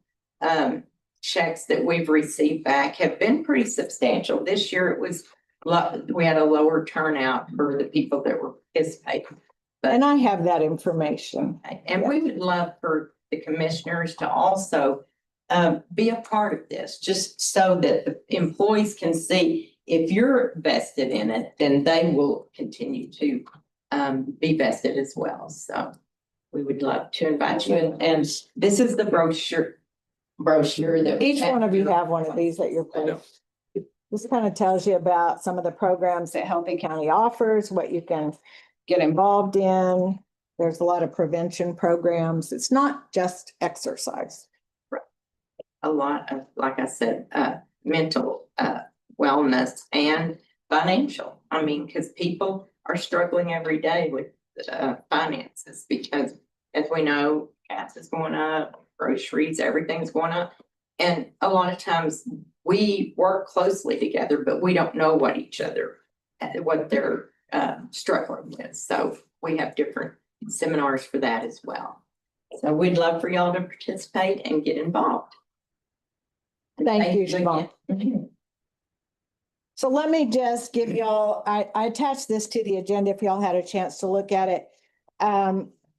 checks that we've received back have been pretty substantial. This year we had a lower turnout for the people that were participating. And I have that information. And we would love for the commissioners to also be a part of this, just so that the employees can see if you're vested in it, then they will continue to be vested as well. So we would love to invite you. And this is the brochure that Each one of you have one of these at your place. This kind of tells you about some of the programs that Healthy County offers, what you can get involved in. There's a lot of prevention programs. It's not just exercise. a lot of, like I said, mental wellness and financial. I mean, because people are struggling every day with finances, because as we know, gas is going up, groceries, everything's going up. And a lot of times we work closely together, but we don't know what they're struggling with. So we have different seminars for that as well. So we'd love for y'all to participate and get involved. Thank you, Siobhan. So let me just give y'all, I attached this to the agenda if y'all had a chance to look at it.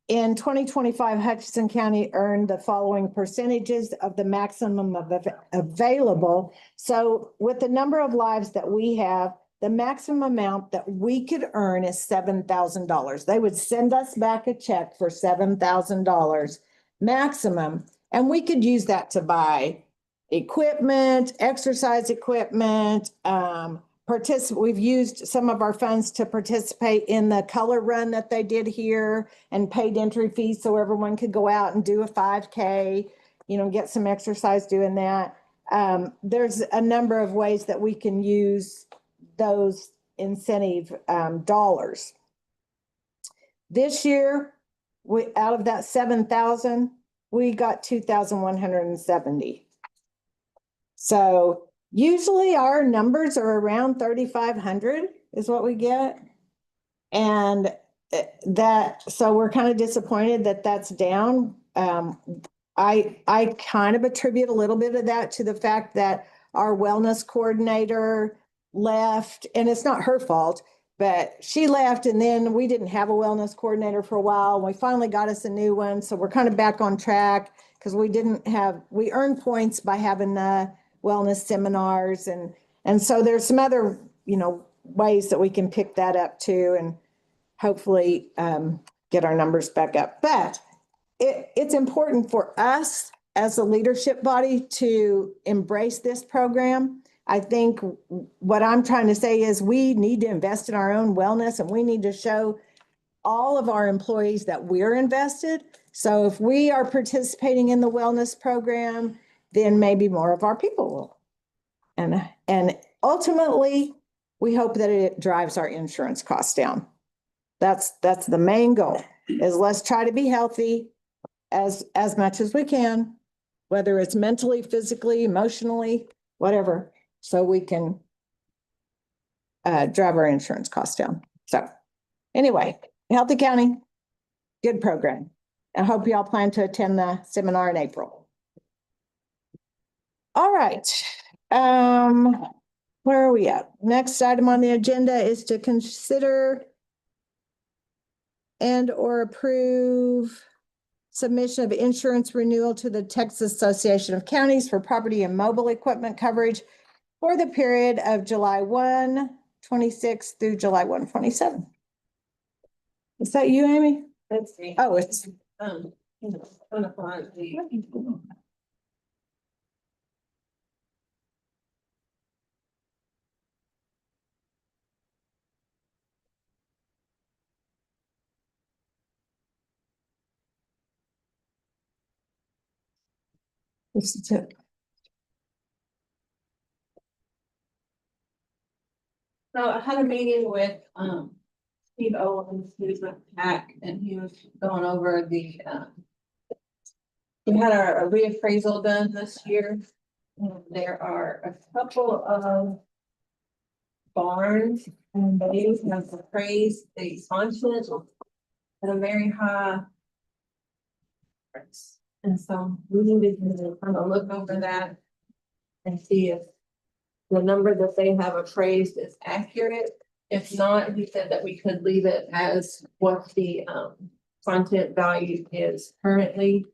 In 2025, Hutchinson County earned the following percentages of the maximum of available. So with the number of lives that we have, the maximum amount that we could earn is $7,000. They would send us back a check for $7,000 maximum, and we could use that to buy equipment, exercise equipment, we've used some of our funds to participate in the color run that they did here and paid entry fees so everyone could go out and do a 5K, get some exercise doing that. There's a number of ways that we can use those incentive dollars. This year, out of that 7,000, we got 2,170. So usually our numbers are around 3,500 is what we get. And so we're kind of disappointed that that's down. I kind of attribute a little bit of that to the fact that our wellness coordinator left, and it's not her fault, but she left, and then we didn't have a wellness coordinator for a while. And we finally got us a new one. So we're kind of back on track because we earned points by having the wellness seminars. And so there's some other, ways that we can pick that up too, and hopefully get our numbers back up. But it's important for us as a leadership body to embrace this program I think what I'm trying to say is we need to invest in our own wellness and we need to show all of our employees that we're invested. So if we are participating in the wellness program, then maybe more of our people will. And ultimately, we hope that it drives our insurance costs down. That's the main goal, is let's try to be healthy as much as we can, whether it's mentally, physically, emotionally, whatever, so we can drive our insurance costs down. So anyway, Healthy County, good program. I hope y'all plan to attend the seminar in April. All right. Where are we at? Next item on the agenda is to consider and or approve submission of insurance renewal to the Texas Association of Counties for property and mobile equipment coverage for the period of July 1, 26 through July 1, 27. Is that you, Amy? That's me. Oh, it's. Trying to find the- This is it. So I had a meeting with, Steve Owens, who's with PAC, and he was going over the, we had our reappraisal done this year. And there are a couple of barns and they have appraised the content at a very high price. And so we needed to kind of look over that and see if the number that they have appraised is accurate. If not, he said that we could leave it as what the content value is currently.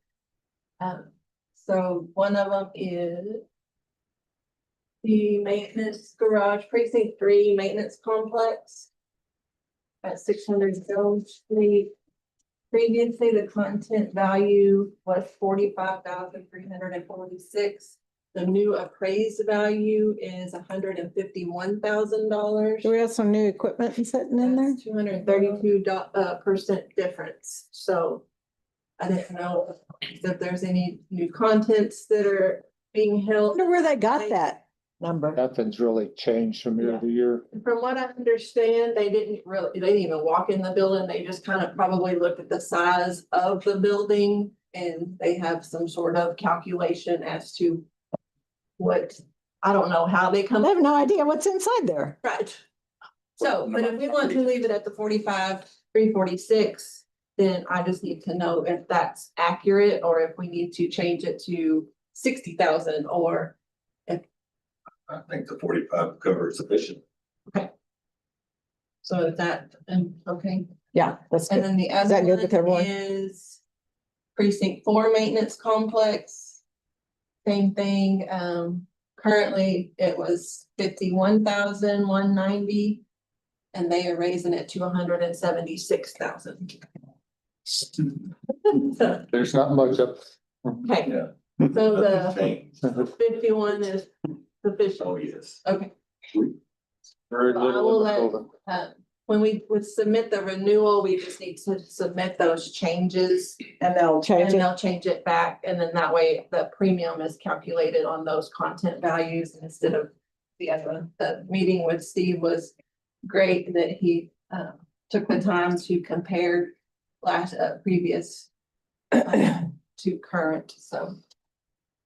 So one of them is the maintenance garage precinct 3 maintenance complex at 600 Jones Street. Previously, the content value was $45,346. The new appraised value is $151,000. Do we have some new equipment sitting in there? 232% difference. So I didn't know if there's any new contents that are being I held. wonder where they got that number. Nothing's really changed from year to year. From what I understand, they didn't even walk in the building. They just kind of probably looked at the size of the building and they have some sort of calculation as to what, I don't know how they come. I have no idea what's inside there. Right. So, but if we want to leave it at the 45,346, then I just need to know if that's accurate or if we need to change it to 60,000 or. I think the 45 covers sufficient. So is that, okay. Yeah, that's And good. then the that other good with one everyone? is precinct 4 maintenance complex. Same thing, currently it was 51,190. And they are raising it to 176,000. So, There's not much up. okay, Yeah. so the Change. 51 is sufficient. Oh, yes. Okay, Very Well, I little will in the let- building. when we would submit the renewal, we just need to submit those changes. And they'll change And it. they'll change it back, and then that way the premium is calculated on those content values instead of the other one. The meeting with Steve was great that he took the time to compare previous to current, so.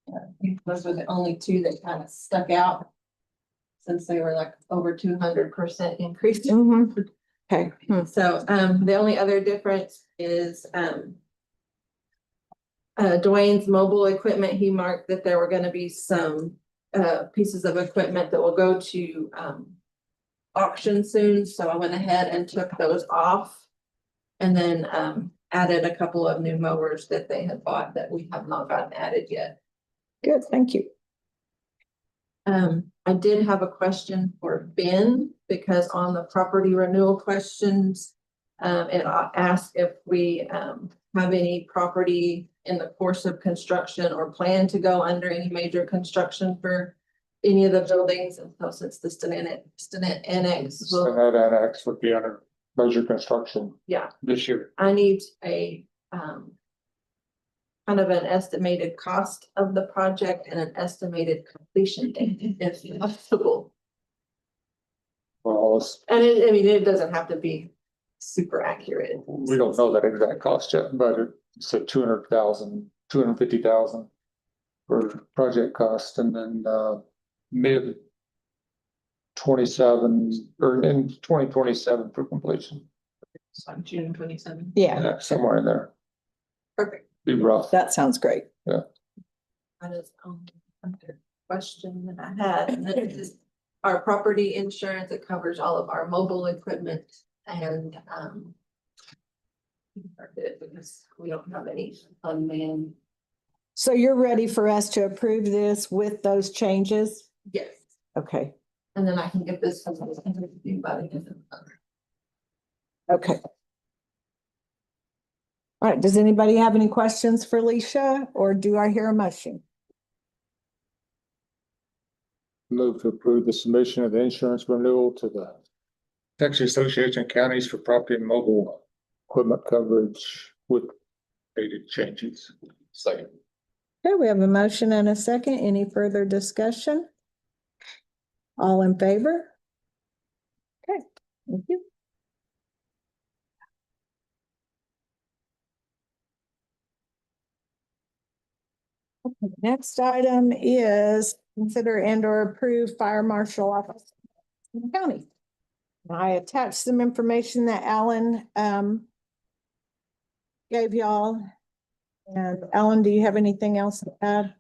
I think those were the only two that kind of stuck out. Since they were like over 200% increase. Mhm. Okay. So, the only other difference is, Dwayne's mobile equipment, he marked that there were gonna be some, pieces of equipment that will go to, auction soon, so I went ahead and took those off. And then, added a couple of new mowers that they had bought that we have not gotten added yet. Good, thank you. I did have a question for Ben, because on the property renewal questions, it asked if we, have any property in the course of construction or plan to go under any major construction for any of the buildings, and so since the Stinnett Annex, So will that annex would be under major construction. Yeah. This year. I need a, kind of an estimated cost of the project and an estimated completion date, if possible. Well, And I mean, it doesn't have to be super accurate. we don't know that exact cost yet, but it's a 200,000, 250,000 for project cost, and then mid 27 or in 2027 for completion. So June 27. Yeah, Somewhere in there. Perfect. Be rough. that sounds great. That is, another question that I had, and then it is our property insurance. It covers all of our mobile equipment and, because we don't have any unmanned. So you're ready for us to approve this with those changes? Yes, Okay, and then I can get this by the end of the month. okay. All right, does anybody have any questions for Leisha, or do I hear a motion? Move to approve the submission of the insurance renewal to the Texas Association of Counties for property and mobile equipment coverage with dated changes. Second. Okay, we have a motion and a second. Any further discussion? All in favor? Okay, thank you. Okay, next item is consider and or approve fire marshal office in the county. I attached some information that Alan gave y'all. And Alan, do you have anything else to add?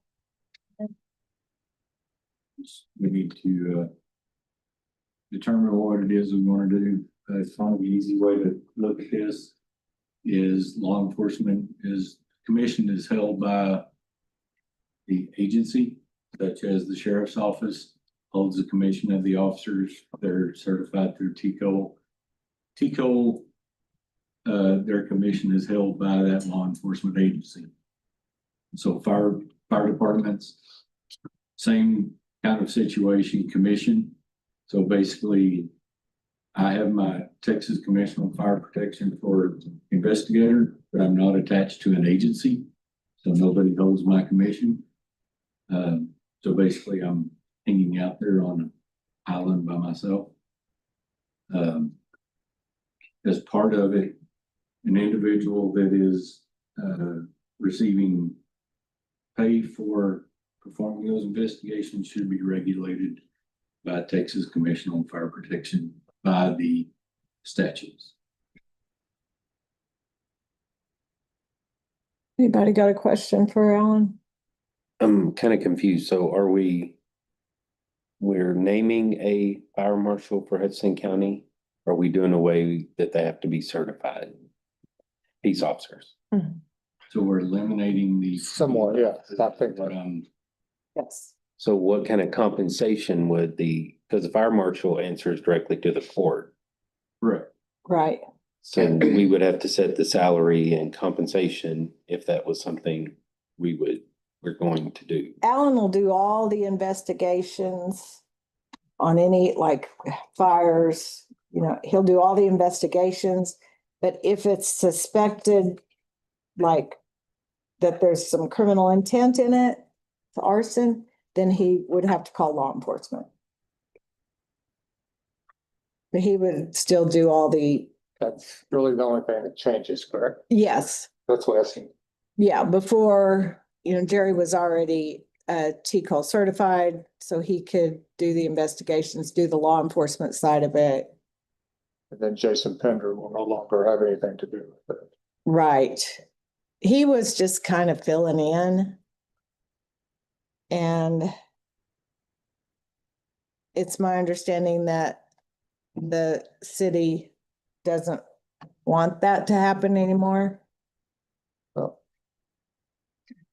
We need to determine what it is we want to do. It's kind of the easy way to look at this is law enforcement commission is held by the agency, such as the sheriff's office holds the commission of the officers. They're certified through TCO. TCO, their commission is held by that law enforcement agency. So fire departments, same kind of situation, commission. So basically, I have my Texas Commission on Fire Protection for investigator, but I'm not attached to an agency. So nobody holds my commission. So basically I'm hanging out there on an island by myself. As part of it, an individual that is receiving pay for performing those investigations should be regulated by Texas Commission on Fire Protection by the statutes. Anybody got a question for Alan? I'm kind of confused. So we're naming a fire marshal for Hudson County? Are we doing away that they have to be certified peace officers? So we're eliminating the. Somewhat, yeah, I think But, Yes. So what kind of compensation would because the fire marshal answers directly to the court. correct. Right. So we would have to set the salary and compensation if that was something we're going to do. Alan will do all the investigations on any like fires, he'll do all the investigations. But if it's suspected, like that there's some criminal intent in it, arson, then he would have to call law enforcement. But he would still do all the. that's really the only thing that changes, correct? Yes. That's what I see. Yeah, before, Jerry was already TCO certified, so he could do the investigations, do the law enforcement side of it. And then Jason Pender will no longer have anything to do with it. Right. He was just kind of filling in. And it's my understanding that the city doesn't want that to happen anymore. Oh.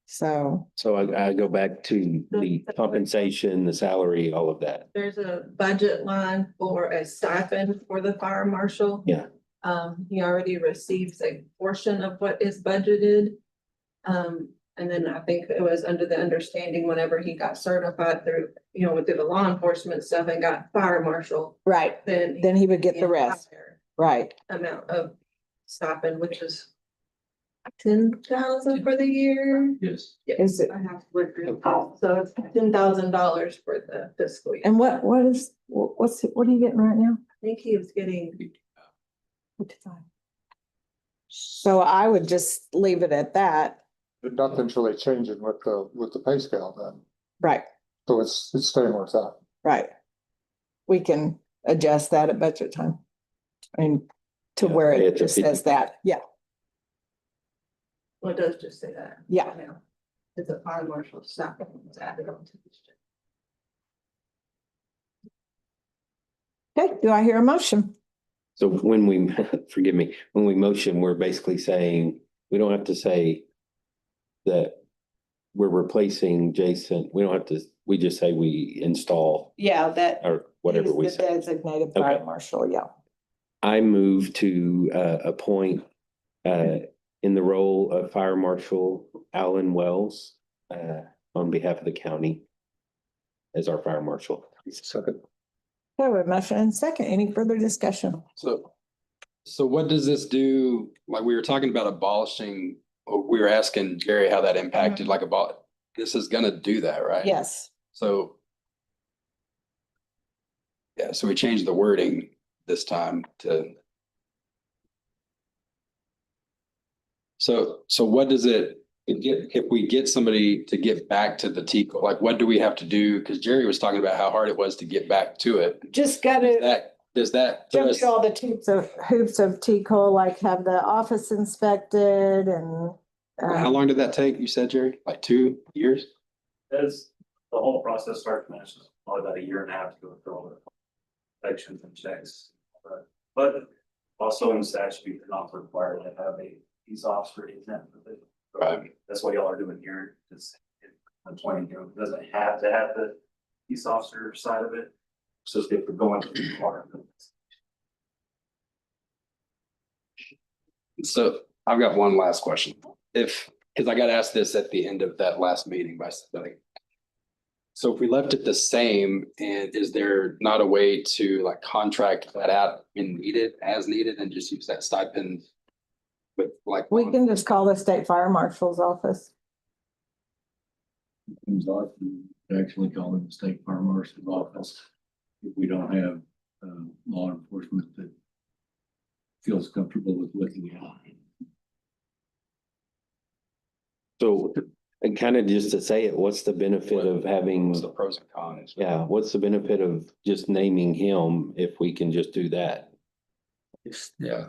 So, I go back to the compensation, the salary, all of that. There's a budget line for a stipend for the fire marshal. Yeah. He already receives a portion of what is budgeted. And then I think it was under the understanding whenever he got certified through, you know, through the law enforcement stuff and got fire marshal, Right, then. then he would get the rest, entire right? Amount of stipend, which is 10,000 for the year. Yes. Is it, I have to look through. So it's $10,000 for the fiscal year. and what are you getting right now? I think he was getting, So I would just leave it at that, But nothing's really changing with the pay scale then. right, So it's staying where it's at. right. We can adjust that at budget time. And to Yeah, where it it's a just says 50. that, yeah, well, it does just say that. yeah. It's a fire marshal stipend. It's added on to this. Okay, do I hear a motion? So when we, forgive me, when we motion, we're basically saying, we don't have to say that we're replacing Jason. We don't have to, we just say we install Yeah, that. or whatever is we the say. Designated fire Okay. marshal, yeah. I move to appoint in the role of Fire Marshal Alan Wells on behalf of the county as our fire marshal. Second. Okay, we have a motion and second. Any further discussion? So what does this do? Like we were talking about abolishing, or we were asking Jerry how that impacted like this is gonna do that, right? Yes, So. Yeah, so we changed the wording this time to. So what does it get, if we get somebody to get back to the TCO, like what do we have to do? Cause Jerry was talking about how hard it was to get back to it. just gotta Does that put jump us, through all the hoops of TCO, like have the office inspected and. how long did that take? You said, Jerry, like 2 years? As the whole process starts and finishes, probably about a year and a half to go through all the sections and checks. But also in the statute, you're not required to have a peace officer exempt. Right. That's what y'all are doing here. It's appointing him. It doesn't have to have the peace officer side of it. It's just if we're going to the department. So I've got one last question. Because I got asked this at the end of that last meeting by somebody. So if we left it the same, and is there not a way to like contract that out when needed, as needed, and just use that stipend? With like. We can just call the state fire marshal's office. Comes off, you actually call it the state fire marshal's office. If we don't have law enforcement that feels comfortable with looking at it. So, and kind of just to say it, what's the benefit of having, What's the pros and cons? yeah, what's the benefit of just naming him if we can just do that? Yeah.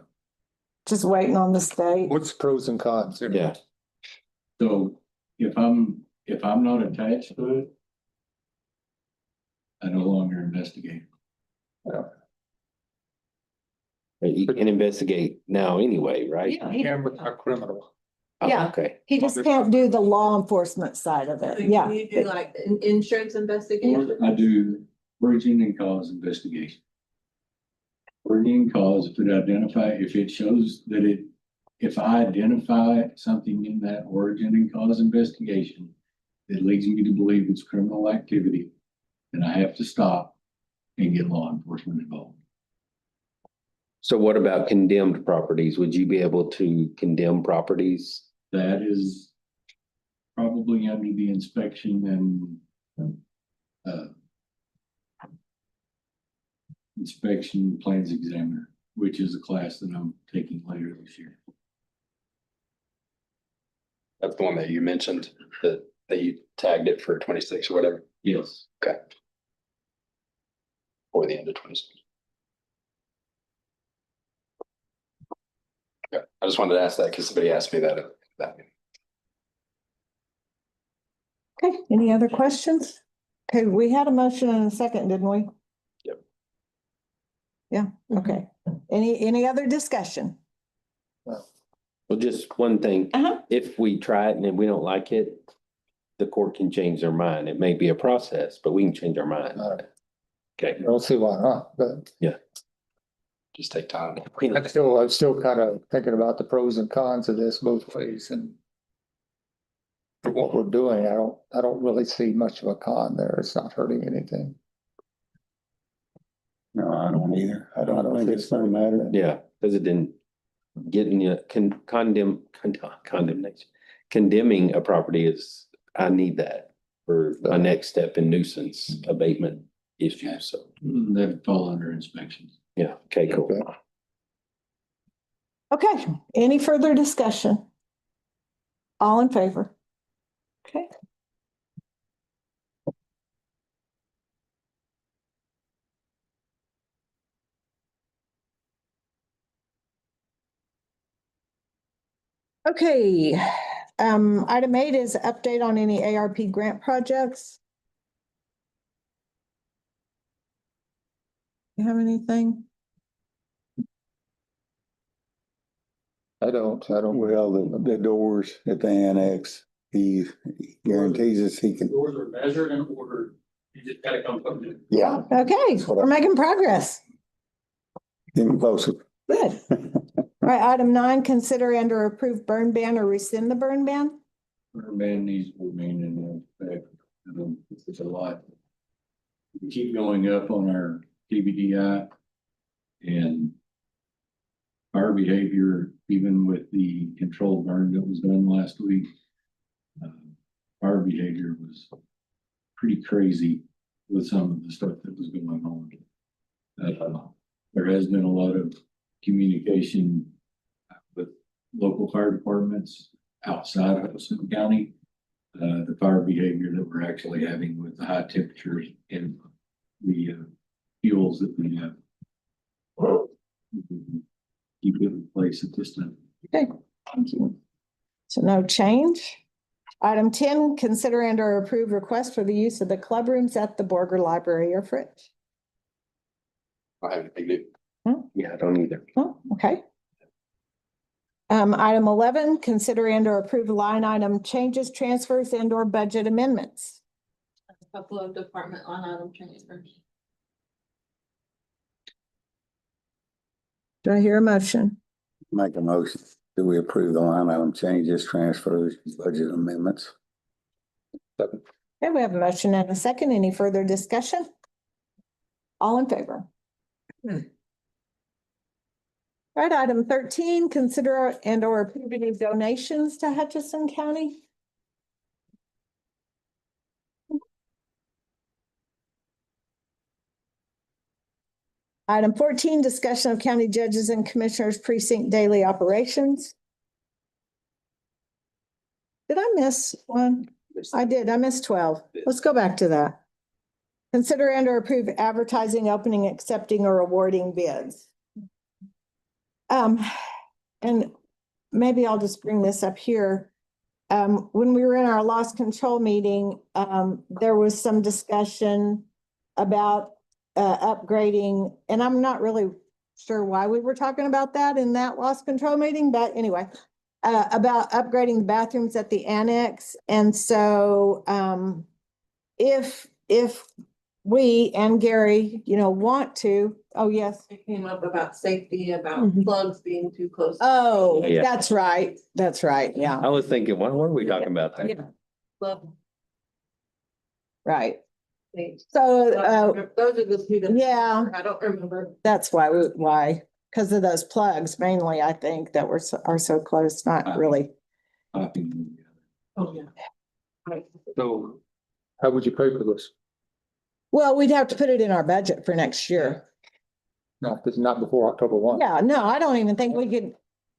Just waiting on the state. What's pros and cons? Yeah, So if I'm not attached to it, I no longer investigate. you can investigate now anyway, right? And with our criminal. Oh, Yeah. okay. He just can't do the law enforcement side of it. Yeah. You do like insurance investigation? I do origin and cause investigation. Origin and cause, if it shows that if I identify something in that origin and cause investigation that leads me to believe it's criminal activity, then I have to stop and get law enforcement involved. So what about condemned properties? Would you be able to condemn properties? That is probably under the inspection and inspection plans examiner, which is a class that I'm taking later this year. That's the one that you mentioned, that you tagged it for 26 or whatever. Yes. Okay. Or the end of 26. Okay, I just wanted to ask that because somebody asked me that. Okay, any other questions? Okay, we had a motion and a second, didn't we? Yep. Yeah, okay. Any other discussion? Well, just one thing. Uh-huh. If we try it and then we don't like it, the court can change their mind. It may be a process, but we can change our mind. Okay, I don't see why not, but just take time. I'm still kind of thinking about the pros and cons of this both ways and for what we're doing, I don't really see much of a con there. It's not hurting anything. No, I don't either. I don't think it's gonna matter. Yeah, because it didn't get any condemnation. Condemning a property is, I need that for my next step in nuisance abatement issues. So, That fall under inspection. yeah, okay, cool. Okay. Okay, any further discussion? All in favor? Okay. Okay, item 8 is update on any ARP grant projects. You have anything? I don't. Well, the doors at the annex, he guarantees us he can, Doors are measured and ordered. You just gotta come from it. yeah, Okay, we're making progress. getting closer. Good. All right, item 9, consider and or approve burn ban or rescind the burn ban. Our man needs to remain in effect. It's a lot. We keep going up on our TBDI. And our behavior, even with the controlled burn that was done last week. Our behavior was pretty crazy with some of the stuff that was going on. There has been a lot of communication with local fire departments outside of Wilson County. The fire behavior that we're actually having with the high temperatures and the fuels that we have. Keep it in place at this time. Okay, thank you. So no change. Item 10, consider and or approve request for the use of the club rooms at the Borger Library or Fritz. I have anything new. Yeah, I don't either. Oh, okay. Item 11, consider and or approve line item changes, transfers and or budget amendments. A couple of department line item transfers. Do I hear a motion? Make a motion that we approve the line item changes, transfers, budget amendments. Okay, we have a motion and a second. Any further discussion? All in favor? Right, item 13, consider and or approve any donations to Hutchinson County. Item 14, discussion of county judges and commissioners precinct daily operations. Did I miss one? I did. I missed 12. Let's go back to that. Consider and or approve advertising, opening, accepting or awarding bids. And maybe I'll just bring this up here. When we were in our loss control meeting, there was some discussion about upgrading, and I'm not really sure why we were talking about that in that loss control meeting, but anyway, about upgrading the bathrooms at the annex. And so if we and Gary, want to, oh, yes. It came up about safety, about plugs being too close. Oh, Yeah. that's right. That's right. Yeah. I was thinking, what are we talking about there? Yeah, Plug. right. So, Those are the two that. yeah, I don't remember. that's why, because of those plugs mainly, I think that are so close, not really. Oh, yeah. Right. So how would you pay for this? Well, we'd have to put it in our budget for next year. No, this is not before October 1. Yeah, no, I don't even think we could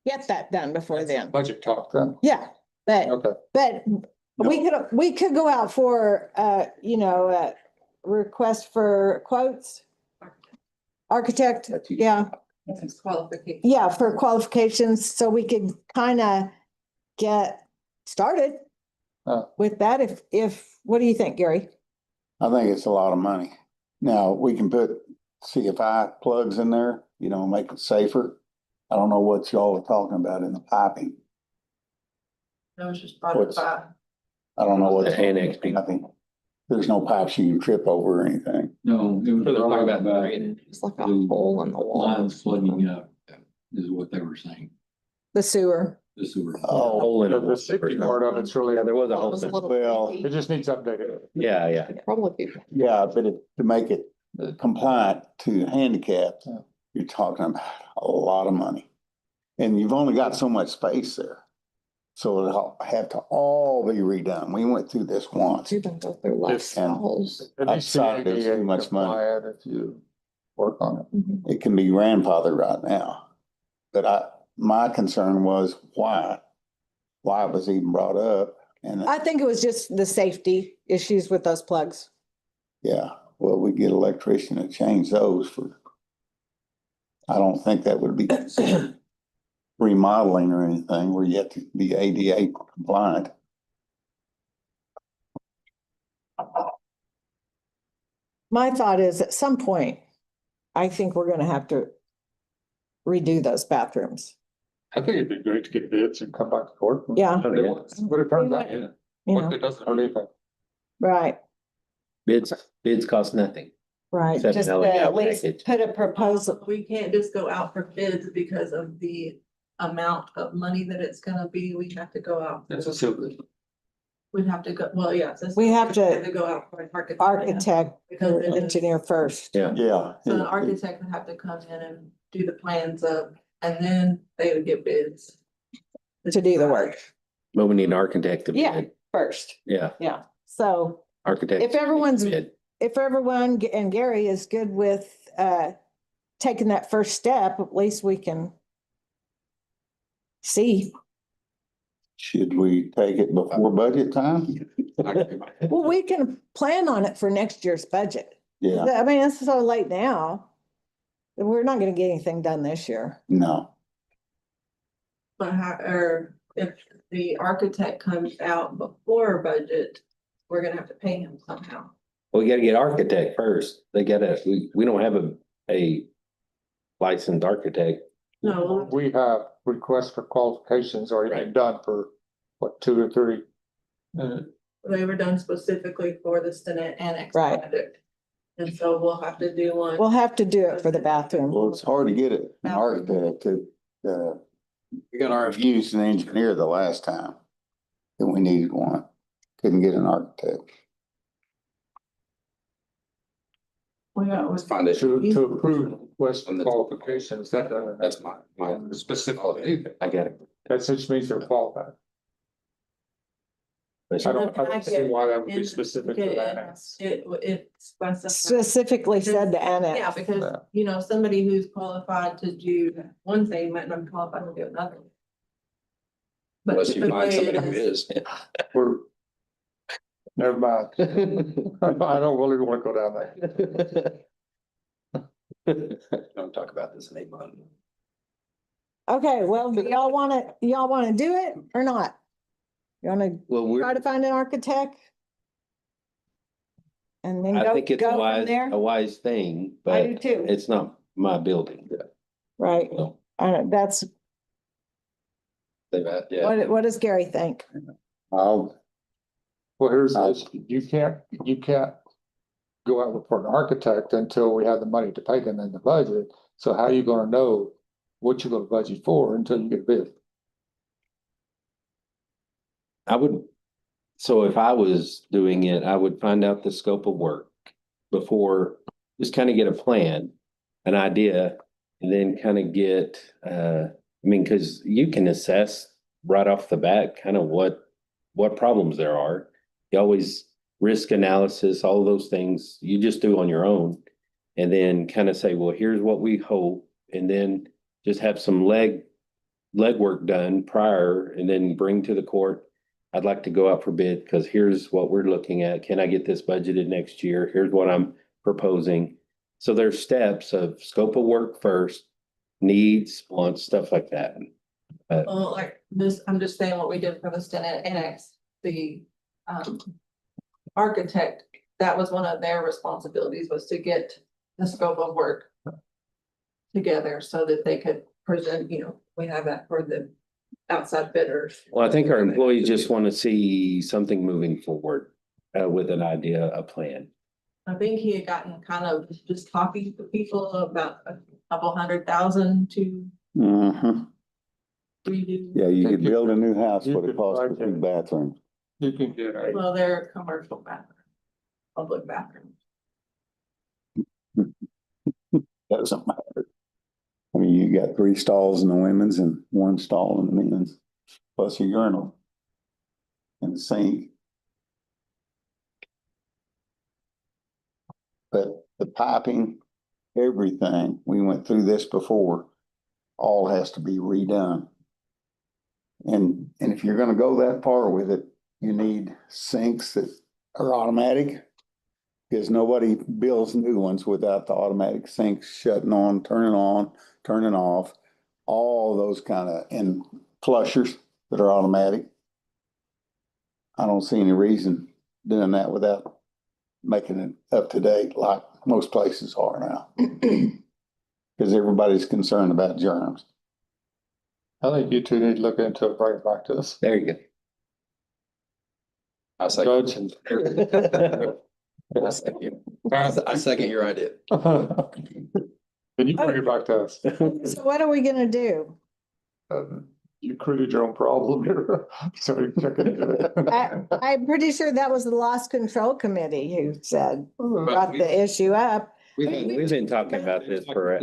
get that done before then. Budget talk then. Yeah, but Okay. we could go out for, request for quotes. Architect, yeah, It's qualification. yeah, for qualifications, so we could kind of get started with that. If, what do you think, Gary? I think it's a lot of money. Now, we can put CFI plugs in there, make it safer. I don't know what y'all are talking about in the piping. That was just brought What's- up. I don't know what. The annex. Nothing. There's no pipes you can trip over or anything. No, it was They're talking about about It's like a hole in the wall. lines plugging up is what they were saying. The sewer. The sewer. Oh, Hole in The safety part of it's really, Yeah, there was a hole. in it. well, it just needs updated. Yeah, yeah. Probably. yeah, but to make it compliant to handicap, Yeah. you're talking about a lot of money. And you've only got so much space there. So it'll have to all be redone. We went through this once. You've been go through lots of holes. It I needs to decided be it was too ADA much money. compliant if you work on it. It can be grandfathered right now. But my concern was why? Why it was even brought up? And I think it was just the safety issues with those plugs. yeah, well, we get an electrician to change those for. I don't think that would be considered remodeling or anything where you have to be ADA compliant. My thought is at some point, I think we're gonna have to redo those bathrooms. I think it'd be great to get bids and come back to court. Yeah. Oh, yeah. What it turns out, You what know, it doesn't hurt anything. right, Bids cost nothing. right. Except Just an LED at least package. put a proposal. We can't just go out for bids because of the amount of money that it's gonna be. We have to go out. That's a silver. We'd have to go, well, yeah. it's- We have to- Go out for an architect. Architect Because or it is- engineer first. Yeah. Yeah. So the architect would have to come in and do the plans up, and then they would get bids. To do the work. But we need an architect to Yeah. bid. First, Yeah, yeah. So architect. If everyone's- bid. if everyone and Gary is good with taking that first step, at least we can see. Should we take it before budget time? Well, we can plan on it for next year's budget. Yeah, I mean, it's so late now. We're not gonna get anything done this year. no. But or if the architect comes out before budget, we're gonna have to pay him somehow. Well, we gotta get architect first. They gotta, we don't have a licensed architect. No, We have requests for qualifications already been done for, what, 2 or 3? they were done specifically for the Senate Annex Right. project. And so we'll have to do one. We'll have to do it for the bathroom. Well, it's hard to get an architect to, we got our used an engineer the last time that we needed one. Couldn't get an architect. We got was To approve request for qualifications, that, That's my specifically, I got it. that just means they're qualified. I don't see why that would be specific to that. It's Specifically said to annex. Yeah, because, you know, somebody who's qualified to do one thing might not be qualified to do another. But Unless you the find way somebody it who is- is. We're, never mind. I don't really want to go down there. Don't talk about this in 8 months. Okay, well, do y'all wanna do it or not? You wanna Well, try to find an architect? And then I go think it's from there? a wise thing, I but do too, it's not my building. right? So, That's, Yeah. what does Gary think? I'll, Well, here's this, you can't go out for an architect until we have the money to pay them in the budget. So how are you gonna know what you're gonna budget for until you get a bid? I would, so if I was doing it, I would find out the scope of work before, just kind of get a plan, an idea, and then kind of get, I mean, because you can assess right off the bat kind of what problems there are. You always risk analysis, all of those things you just do on your own. And then kind of say, well, here's what we hope, and then just have some legwork done prior, and then bring to the court. I'd like to go out for bid because here's what we're looking at. Can I get this budgeted next year? Here's what I'm proposing. So there's steps of scope of work first, needs, wants, stuff like that. Well, like this, I'm just saying what we did for the Senate Annex, the architect, that was one of their responsibilities, was to get the scope of work together so that they could present, you know, we have that for the outside bidders. Well, I think our employees just want to see something moving forward with an idea, a plan. I think he had gotten kind of just talking to people about a couple 100,000 to mhm. redo. Yeah, you could build a new house, You what it could costs for like 2 it. bathrooms. You can get a, Well, they're commercial bathrooms, public bathrooms. Doesn't matter. I mean, you got 3 stalls in the women's and 1 stall in the men's, plus a urinal and a sink. But the piping, everything, we went through this before, all has to be redone. And if you're gonna go that far with it, you need sinks that are automatic. Because nobody builds new ones without the automatic sinks shutting on, turning off, all those kind of, and flushers that are automatic. I don't see any reason doing that without making it up to date like most places are now. Because everybody's concerned about germs. I think you two need to look into it, bring it back to us. There you go. I second. Judge and. I second your idea. Can you bring it back to us? So what are we gonna do? You created your own problem here. So you check it. I'm pretty sure that was the Loss Control Committee who said, brought the issue up. We've been talking about this for.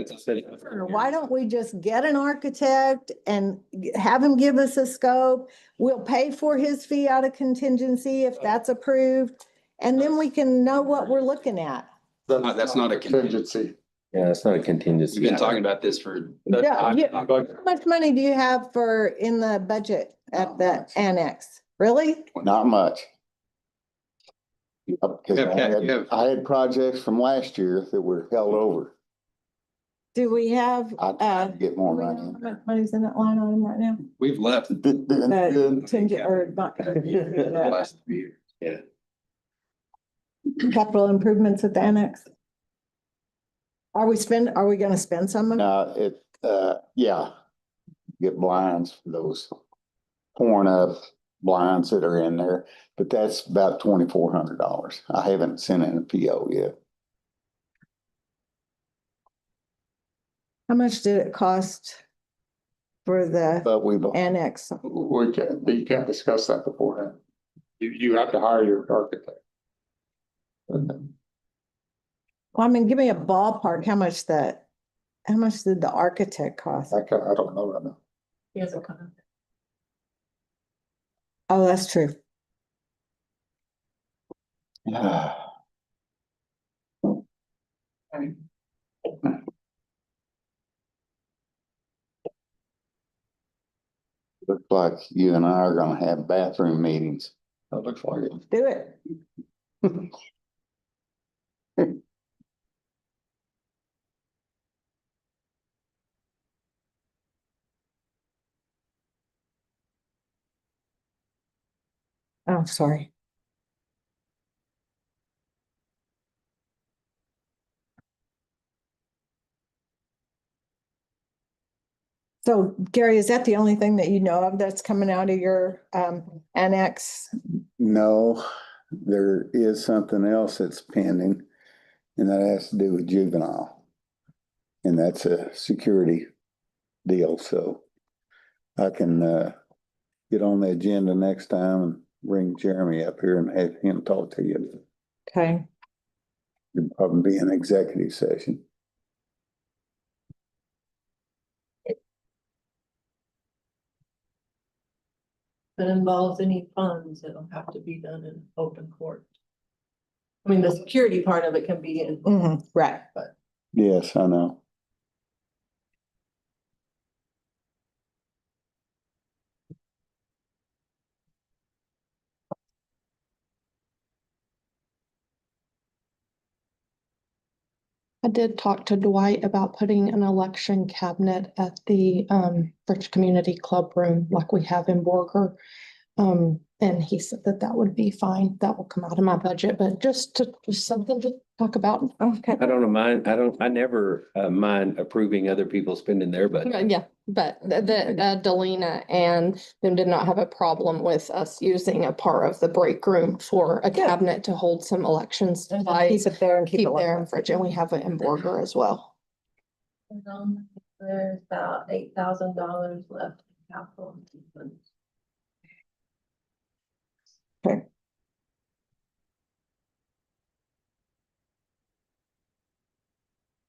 Why don't we just get an architect and have him give us a scope? We'll pay for his fee out of contingency if that's approved. And then we can know what we're looking at. That's not a Contingency. Yeah, it's not a contingency. We've been talking about this for. Yeah, how much money do you have for, in the budget at the annex? Really? Not much. Because Yeah. I had projects from last year that were held over. Do we have, I'd like to get more do we know money. how much money's in that line item right now? We've left. Contingent or not? Last year. Yeah. Capital improvements at the annex? Are we gonna spend some of it? Yeah. Get blinds for those torn up blinds that are in there, but that's about $2,400. I haven't sent in a PO yet. How much did it cost for the But we've, annex? You can't discuss that beforehand. You have to hire your architect. Well, I mean, give me a ballpark, how much did the architect cost? I don't know right now. He has a contract. Oh, that's true. looks like you and I are gonna have bathroom meetings. That looks like it. Do it. Oh, sorry. So Gary, is that the only thing that you know of that's coming out of your annex? No, there is something else that's pending, and that has to do with juvenile. And that's a security deal, so I can get on the agenda next time and bring Jeremy up here and have him talk to you. Okay. It'd probably be an executive session. If it involves any funds, it'll have to be done in open court. I mean, the security part of it can be in. Right. Yes, I know. I did talk to Dwight about putting an election cabinet at the French Community Club room like we have in Borger. And he said that that would be fine. That will come out of my budget, but just something to talk about. Okay. I don't mind, I never mind approving other people spending their budget. Yeah, but Delina and them did not have a problem with us using a part of the break room for a Good. cabinet to hold some elections. Keep supplies. it there and keep Keep it there like in fridge, and we have it in Borger as well. There's about $8,000 left Okay.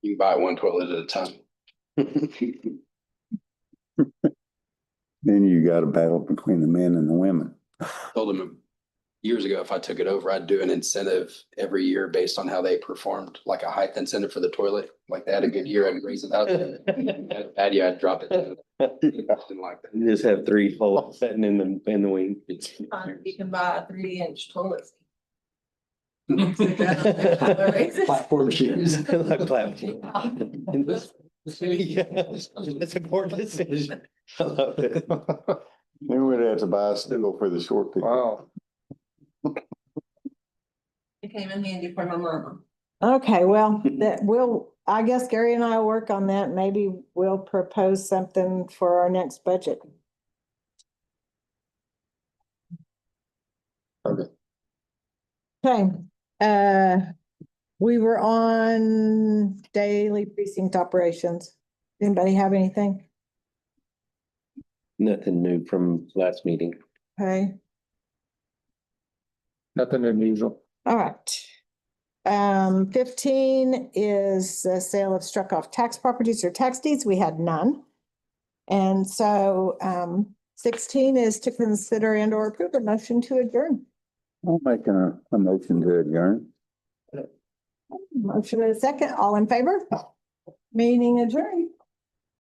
You can buy one toilet at a time. Then you got a battle between the men and the women. Told them years ago, if I took it over, I'd do an incentive every year based on how they performed, like a height incentive for the toilet. Like they had a good year, I'd raise it up. Had a bad year, I'd drop it down. Didn't like that. You just have three holes sitting in the wing. You can buy a 3-inch toilet. Platform shoes. Like platform. Yes, it's a poor decision. I love it. Then we'd have to buy a stool for the short people. Wow. It came in handy for my mama. Okay, well, I guess Gary and I will work on that. Maybe we'll propose something for our next budget. Okay. Okay, we were on daily precinct operations. Anybody have anything? Nothing new from last meeting. Okay, Nothing unusual. all right. 15 is the sale of struck off tax properties or tax deeds. We had none. And so 16 is to consider and or approve a motion to adjourn. I'll make a motion to adjourn. Motion in a second, all in favor? Meeting adjourned.